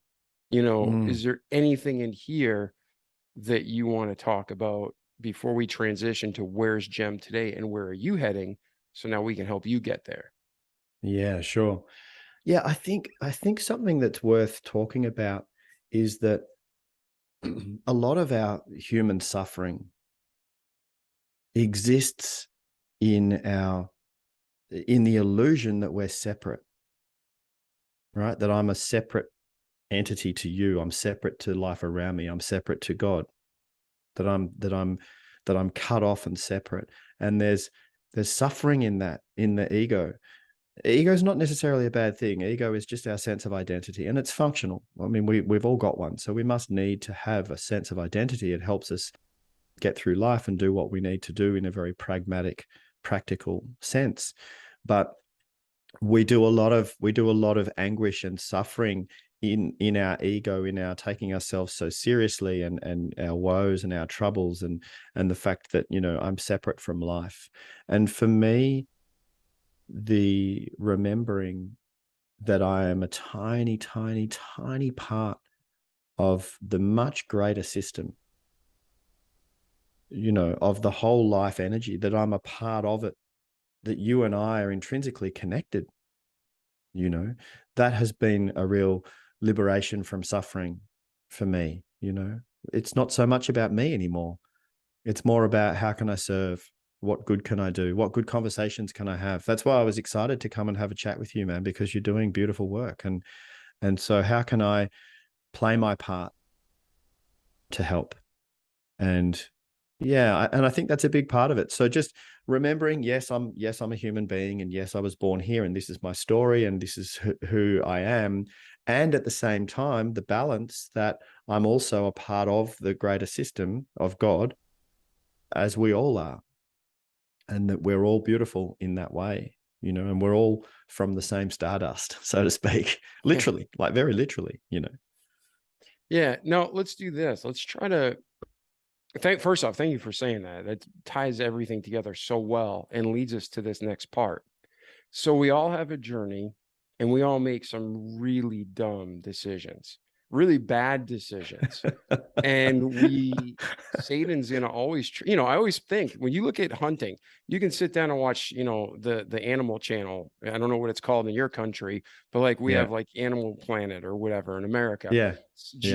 Is there anything in here that you want to talk about before we transition to where's Jem today and where are you heading? So now we can help you get there. Yeah, sure. Yeah, I think something that's worth talking about is that a lot of our human suffering exists in the illusion that we're separate, right? That I'm a separate entity to you. I'm separate to life around me. I'm separate to God. That I'm cut off and separate. And there's suffering in that, in the ego. Ego is not necessarily a bad thing. Ego is just our sense of identity, and it's functional. I mean, we've all got one, so we must need to have a sense of identity. It helps us get through life and do what we need to do in a very pragmatic, practical sense. But we do a lot of anguish and suffering in our ego, in our taking ourselves so seriously, and our woes and our troubles, and the fact that I'm separate from life. And for me, the remembering that I am a tiny, tiny, tiny part of the much greater system, of the whole life energy, that I'm a part of it, that you and I are intrinsically connected, that has been a real liberation from suffering for me. It's not so much about me anymore. It's more about, how can I serve? What good can I do? What good conversations can I have? That's why I was excited to come and have a chat with you, man, because you're doing beautiful work. And so how can I play my part to help? And yeah, and I think that's a big part of it. So just remembering, yes, I'm a human being, and yes, I was born here, and this is my story, and this is who I am. And at the same time, the balance that I'm also a part of the greater system of God, as we all are, and that we're all beautiful in that way, and we're all from the same stardust, so to speak, literally, like very literally, Yeah. No, let's do this. Let's try to first off, thank you for saying that. That ties everything together so well and leads us to this next part. So we all have a journey, and we all make some really dumb decisions, really bad decisions. And Satan's going to always, I always think when you look at hunting, you can sit down and watch, the Animal Channel. I don't know what it's called in your country, but like we have like Animal Planet or whatever in America. Yeah.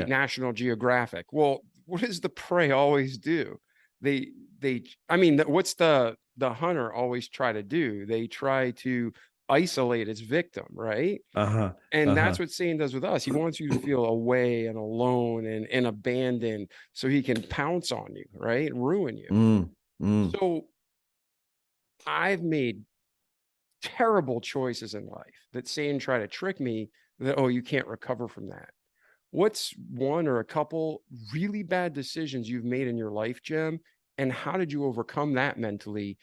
National Geographic. Well, what does the prey always do? What's the hunter always try to do? They try to isolate its victim, right? And that's what Satan does with us. He wants you to feel away and alone and abandoned, so he can pounce on you, right? And ruin you. So I've made terrible choices in life that Satan tried to trick me that, you can't recover from that. What's one or a couple really bad decisions you've made in your life, Jem? And how did you overcome that mentally?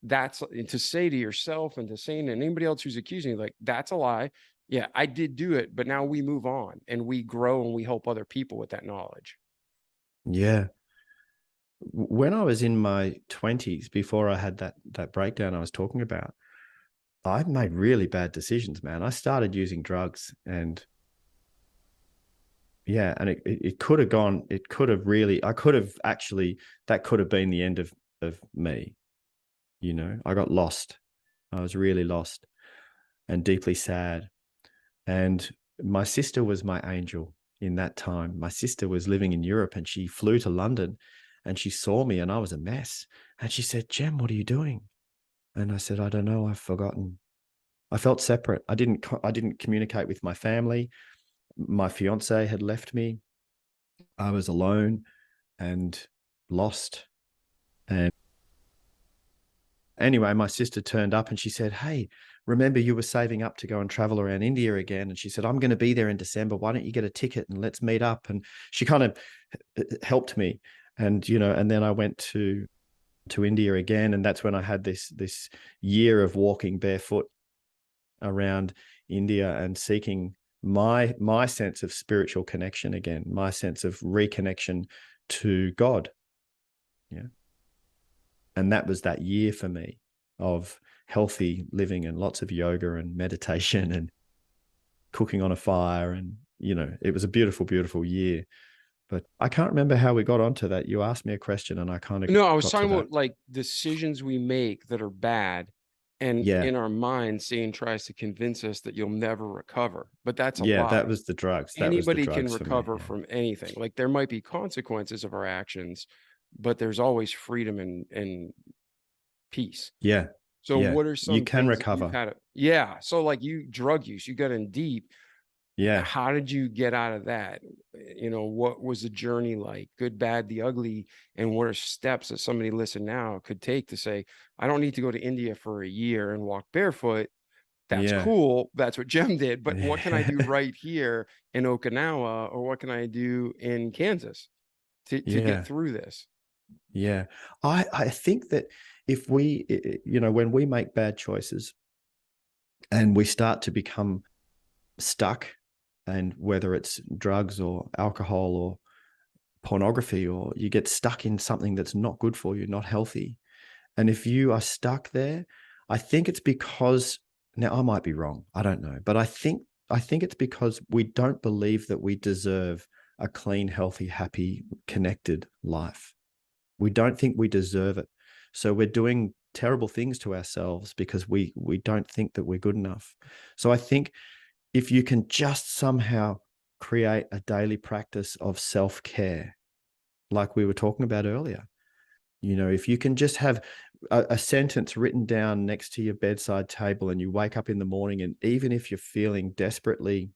That's to say to yourself and to Satan and anybody else who's accusing you, like, that's a lie. yeah, I did do it, but now we move on and we grow and we help other people with that knowledge. Yeah. When I was in my 20s, before I had that breakdown I was talking about, I made really bad decisions, man. I started using drugs, and yeah, and it could have gone, it could have really, I could have actually, that could have been the end of me. I got lost. I was really lost and deeply sad. And my sister was my angel in that time. My sister was living in Europe, and she flew to London, and she saw me and I was a mess. And she said, "Jem, what are you doing?" And I said, "I don't know. I've forgotten." I felt separate. I didn't communicate with my family. My fiance had left me. I was alone and lost. And anyway, my sister turned up and she said, "Hey, remember you were saving up to go and travel around India again?" And she said, "I'm going to be there in December. Why don't you get a ticket and let's meet up?" And she kind of helped me. And then I went to India again. And that's when I had this year of walking barefoot around India and seeking my sense of spiritual connection again, my sense of reconnection to God. Yeah. And that was that year for me of healthy living and lots of yoga and meditation and cooking on a fire. And, it was a beautiful, beautiful year. But I can't remember how we got onto that. You asked me a question and I kind of No, I was got to talking that. about like decisions we make that are bad, and Yeah. in our mind, Satan tries to convince us that you'll never recover, but that's a Yeah. That lie. was the drugs. That was the Anybody can drugs for me. recover Yeah. from anything. Like there might be consequences of our actions, but there's always freedom and peace. Yeah. So Yeah. what are You some can things that you've recover. had? Yeah. So like drug use, you got in deep. Yeah. How did you get out of that? What was the journey like? Good, bad, the ugly, and what are steps that somebody listen now could take to say, I don't need to go to India for a year and walk barefoot. That's Yeah. cool. That's what Jem did. But what can I do Yeah. right here in Okinawa, or what can I do in Kansas to get Yeah. through this? Yeah. I think that if when we make bad choices and we start to become stuck, and whether it's drugs or alcohol or pornography, or you get stuck in something that's not good for you, not healthy. And if you are stuck there, I think it's because, now I might be wrong, I don't know, but I think it's because we don't believe that we deserve a clean, healthy, happy, connected life. We don't think we deserve it. So we're doing terrible things to ourselves because we don't think that we're good enough. So I think if you can just somehow create a daily practice of self-care, like we were talking about earlier, if you can just have a sentence written down next to your bedside table, and you wake up in the morning, and even if you're feeling desperately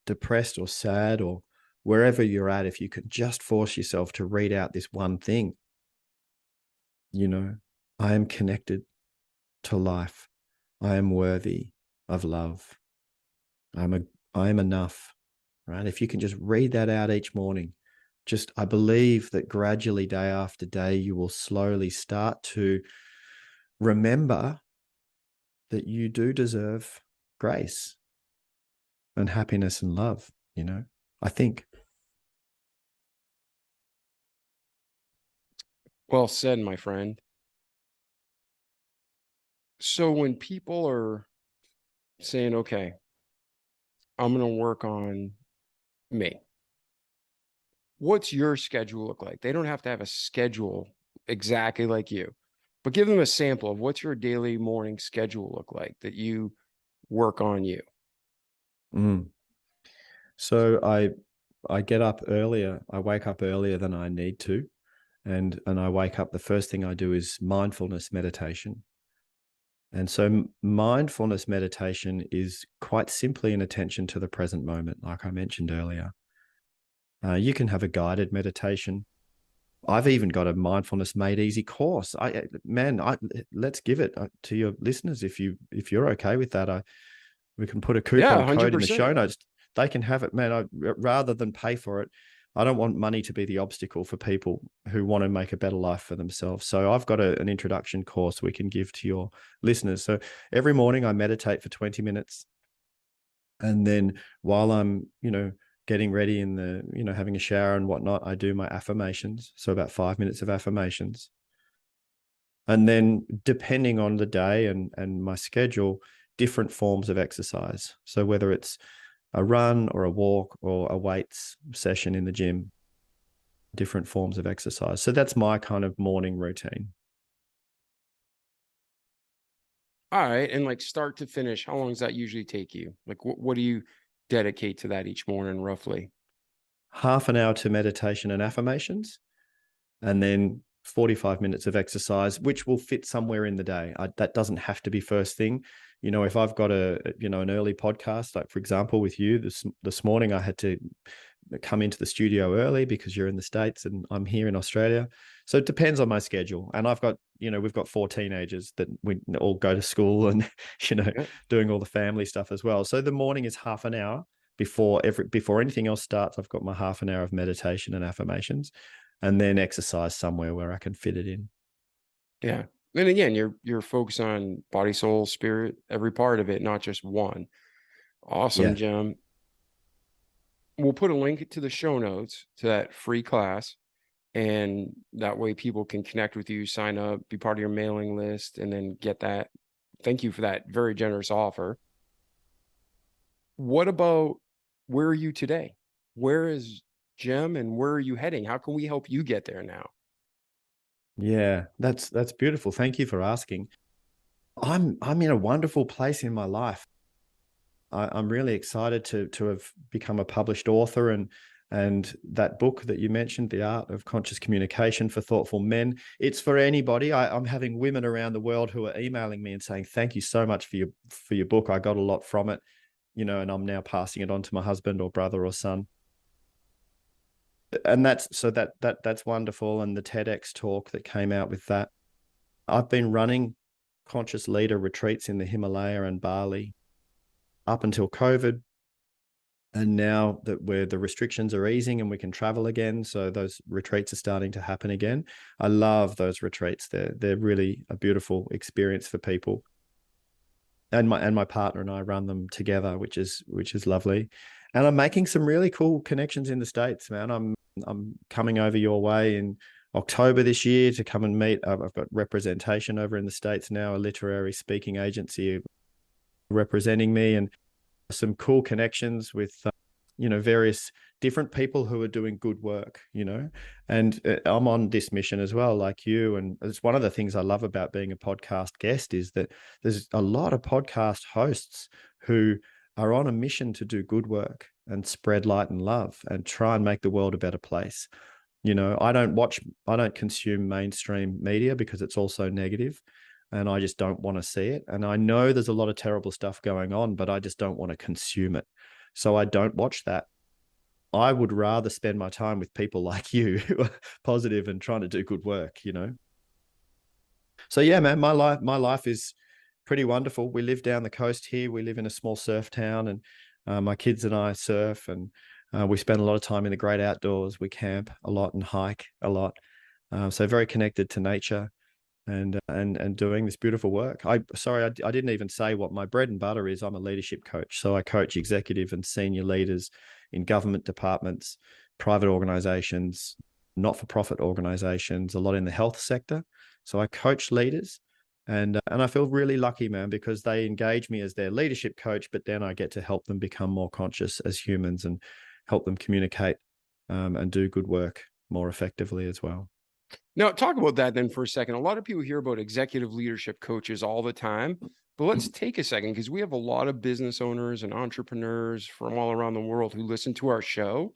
depressed or sad or wherever you're at, if you can just force yourself to read out this one thing, I am connected to life. I am worthy of love. I am enough, right? If you can just read that out each morning, I believe that gradually, day after day, you will slowly start to remember that you do deserve grace and happiness and love, I think. Well said, my friend. So when people are saying, okay, I'm going to work on me, what's your schedule look like? They don't have to have a schedule exactly like you, but give them a sample of what's your daily morning schedule look like that you work on you. Mm. So I get up earlier. I wake up earlier than I need to. And I wake up, the first thing I do is mindfulness meditation. And so mindfulness meditation is quite simply an attention to the present moment, like I mentioned earlier. You can have a guided meditation. I've even got a mindfulness made easy course. Let's give it to your listeners if you're okay with that. We can put a Yeah, coupon code in the show 100%. notes. They can have it, man. Rather than pay for it, I don't want money to be the obstacle for people who want to make a better life for themselves. So I've got an introduction course we can give to your listeners. So every morning I meditate for 20 minutes. And then while I'm, getting ready in the, having a shower and whatnot, I do my affirmations. So about 5 minutes of affirmations. And then depending on the day and my schedule, different forms of exercise. So whether it's a run or a walk or a weights session in the gym, different forms of exercise. So that's my kind of morning routine. All right. And like start to finish, how long does that usually take you? Like what do you dedicate to that each morning roughly? Half an hour to meditation and affirmations, and then 45 minutes of exercise, which will fit somewhere in the day. That doesn't have to be first thing. If I've got an early podcast, like for example, with you this morning, I had to come into the studio early because you're in the States and I'm here in Australia. So it depends on my schedule. And we've got 4 teenagers that we all go to school and, Yeah. doing all the family stuff as well. So the morning is half an hour before anything else starts. I've got my half an hour of meditation and affirmations, and then exercise somewhere where I can fit it in. Yeah. And again, you're focused on body, soul, spirit, every part of it, not just one. Awesome, Yeah. Jem. We'll put a link to the show notes to that free class. And that way people can connect with you, sign up, be part of your mailing list, and then get that. Thank you for that very generous offer. What about where are you today? Where is Jem and where are you heading? How can we help you get there now? Yeah, that's beautiful. Thank you for asking. I'm in a wonderful place in my life. I'm really excited to have become a published author, and that book that you mentioned, The Art of Conscious Communication for Thoughtful Men. It's for anybody. I'm having women around the world who are emailing me and saying, "Thank you so much for your book. I got a lot from it, and I'm now passing it on to my husband or brother or son." And that's wonderful. And the TEDx talk that came out with that. I've been running conscious leader retreats in the Himalaya and Bali up until COVID. And now that where the restrictions are easing and we can travel again, so those retreats are starting to happen again. I love those retreats. They're really a beautiful experience for people. And my partner and I run them together, which is lovely. And I'm making some really cool connections in the States, man. I'm coming over your way in October this year to come and meet. I've got representation over in the States now, a literary speaking agency representing me, and some cool connections with various different people who are doing good work, and I'm on this mission as well, like you. And it's one of the things I love about being a podcast guest is that there's a lot of podcast hosts who are on a mission to do good work and spread light and love and try and make the world a better place. I don't consume mainstream media because it's also negative, and I just don't want to see it. And I know there's a lot of terrible stuff going on, but I just don't want to consume it. So I don't watch that. I would rather spend my time with people like you who are positive and trying to do good work, So yeah, man, my life is pretty wonderful. We live down the coast here. We live in a small surf town, and my kids and I surf, and we spend a lot of time in the great outdoors. We camp a lot and hike a lot. So very connected to nature and doing this beautiful work. I didn't even say what my bread and butter is. I'm a leadership coach. So I coach executive and senior leaders in government departments, private organizations, not-for-profit organizations, a lot in the health sector. So I coach leaders, and I feel really lucky, man, because they engage me as their leadership coach, but then I get to help them become more conscious as humans and help them communicate and do good work more effectively as well. Now, talk about that then for a second. A lot of people hear about executive leadership coaches all the time, but let's take a second because we have a lot of business owners and entrepreneurs from all around the world who listen to our show.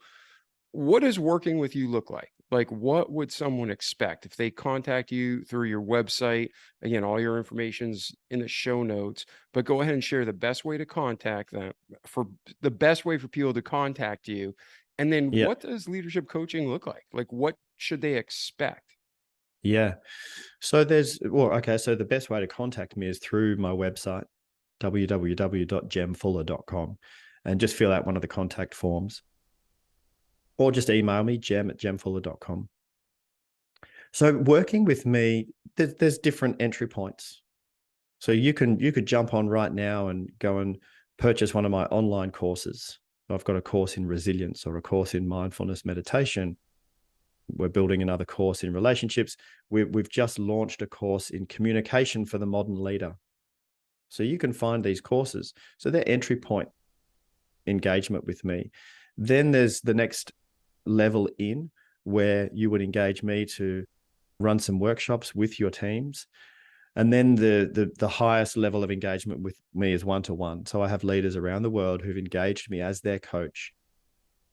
What does working with you look like? Like, what would someone expect if they contact you through your website? Again, all your information's in the show notes, but go ahead and share the best way to contact them, for the best way for people to contact you. And then Yeah. what does leadership coaching look like? Like, what should they expect? Yeah. So so the best way to contact me is through my website, www.jemfuller.com, and just fill out one of the contact forms, or just email me, jem@jemfuller.com. So working with me, there's different entry points. So you could jump on right now and go and purchase one of my online courses. I've got a course in resilience or a course in mindfulness meditation. We're building another course in relationships. We've just launched a course in communication for the modern leader. So you can find these courses. So they're entry point engagement with me. Then there's the next level in where you would engage me to run some workshops with your teams. And then the highest level of engagement with me is one-to-one. So I have leaders around the world who've engaged me as their coach.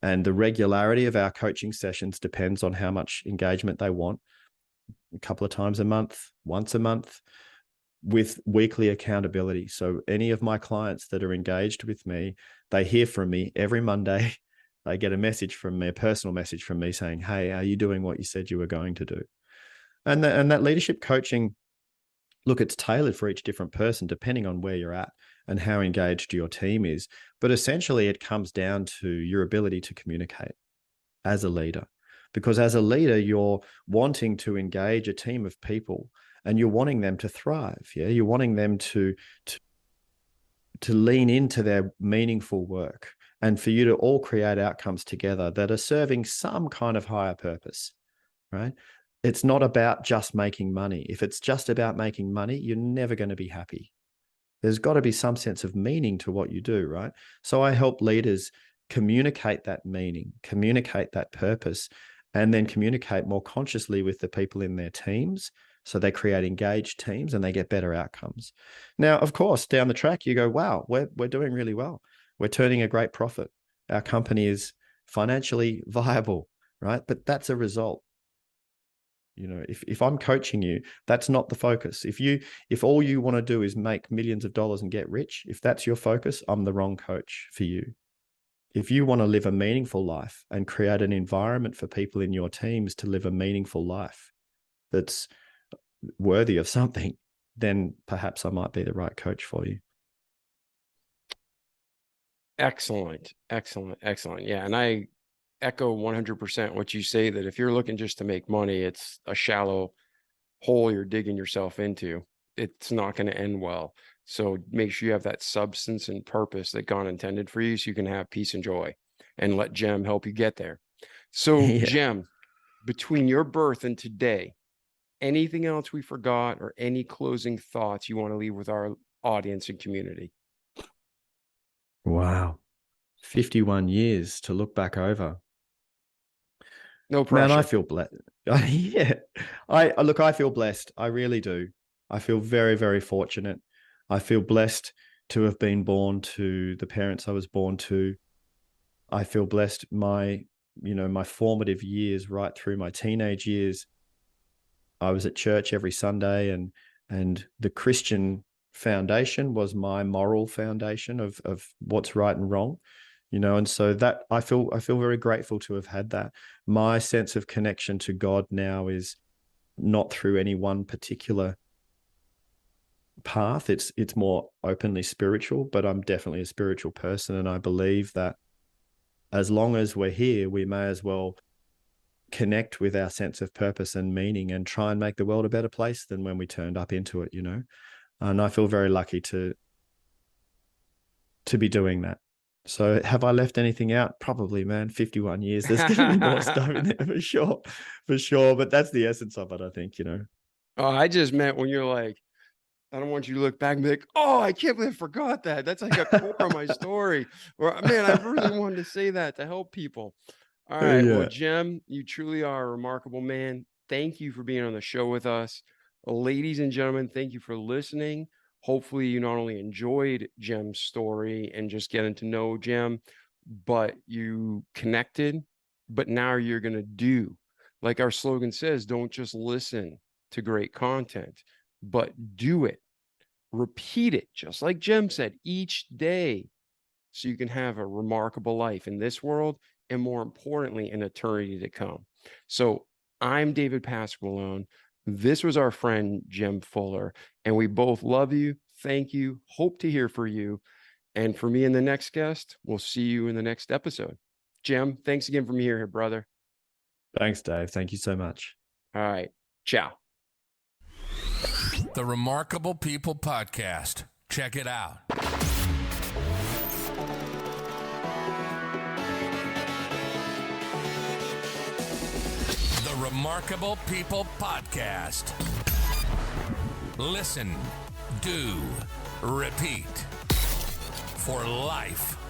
And the regularity of our coaching sessions depends on how much engagement they want. A couple of times a month, once a month, with weekly accountability. So any of my clients that are engaged with me, they hear from me every Monday. They get a message from me, a personal message from me saying, hey, are you doing what you said you were going to do? And that leadership coaching, look, it's tailored for each different person depending on where you're at and how engaged your team is. But essentially, it comes down to your ability to communicate as a leader. Because as a leader, you're wanting to engage a team of people and you're wanting them to thrive. Yeah, you're wanting them to lean into their meaningful work and for you to all create outcomes together that are serving some kind of higher purpose, right? It's not about just making money. If it's just about making money, you're never going to be happy. There's got to be some sense of meaning to what you do, right? So I help leaders communicate that meaning, communicate that purpose, and then communicate more consciously with the people in their teams. So they create engaged teams and they get better outcomes. Now, of course, down the track, you go, wow, we're doing really well. We're turning a great profit. Our company is financially viable, right? But that's a result. You know, if I'm coaching you, that's not the focus. If all you want to do is make millions of dollars and get rich, if that's your focus, I'm the wrong coach for you. If you want to live a meaningful life and create an environment for people in your teams to live a meaningful life that's worthy of something, then perhaps I might be the right coach for you. Excellent. Yeah. And I echo 100% what you say, that if you're looking just to make money, it's a shallow hole you're digging yourself into. It's not going to end well. So make sure you have that substance and purpose that God intended for you so you can have peace and joy, and let Jem help you get there. So Yeah. Jem, between your birth and today, anything else we forgot or any closing thoughts you want to leave with our audience and community? Wow. 51 years to look back over. No pressure. Man, I feel blessed. Yeah. I feel blessed. I really do. I feel very, very fortunate. I feel blessed to have been born to the parents I was born to. I feel blessed my formative years, right through my teenage years. I was at church every Sunday, and the Christian foundation was my moral foundation of what's right and wrong. And so that I feel very grateful to have had that. My sense of connection to God now is not through any one particular path. It's more openly spiritual, but I'm definitely a spiritual person. And I believe that as long as we're here, we may as well connect with our sense of purpose and meaning and try and make the world a better place than when we turned up into it, And I feel very lucky to be doing that. So have I left anything out? Probably, man. 51 years. There's going to be more stuff in there for sure. But that's the essence of it, I think, Oh, I just meant when you're like, I don't want you to look back and be like, oh, I can't believe I forgot that. That's like a core of my story. Or, man, I really wanted to say that to help people. All right. Yeah. Well, Jem, you truly are a remarkable man. Thank you for being on the show with us. Ladies and gentlemen, thank you for listening. Hopefully you not only enjoyed Jem's story and just getting to know Jem, but you connected. But now you're going to do, like our slogan says, don't just listen to great content, but do it. Repeat it, just like Jem said, each day, so you can have a remarkable life in this world and, more importantly, in eternity to come. So I'm David Pasqualone. This was our friend Jem Fuller, and we both love you. Thank you. Hope to hear from you. And for me and the next guest, we'll see you in the next episode. Jem, thanks again for being here, brother. Thanks, Dave. Thank you so much. All right. Ciao. The Remarkable People Podcast. Check it out. Remarkable People Podcast. Listen, do, repeat. For life.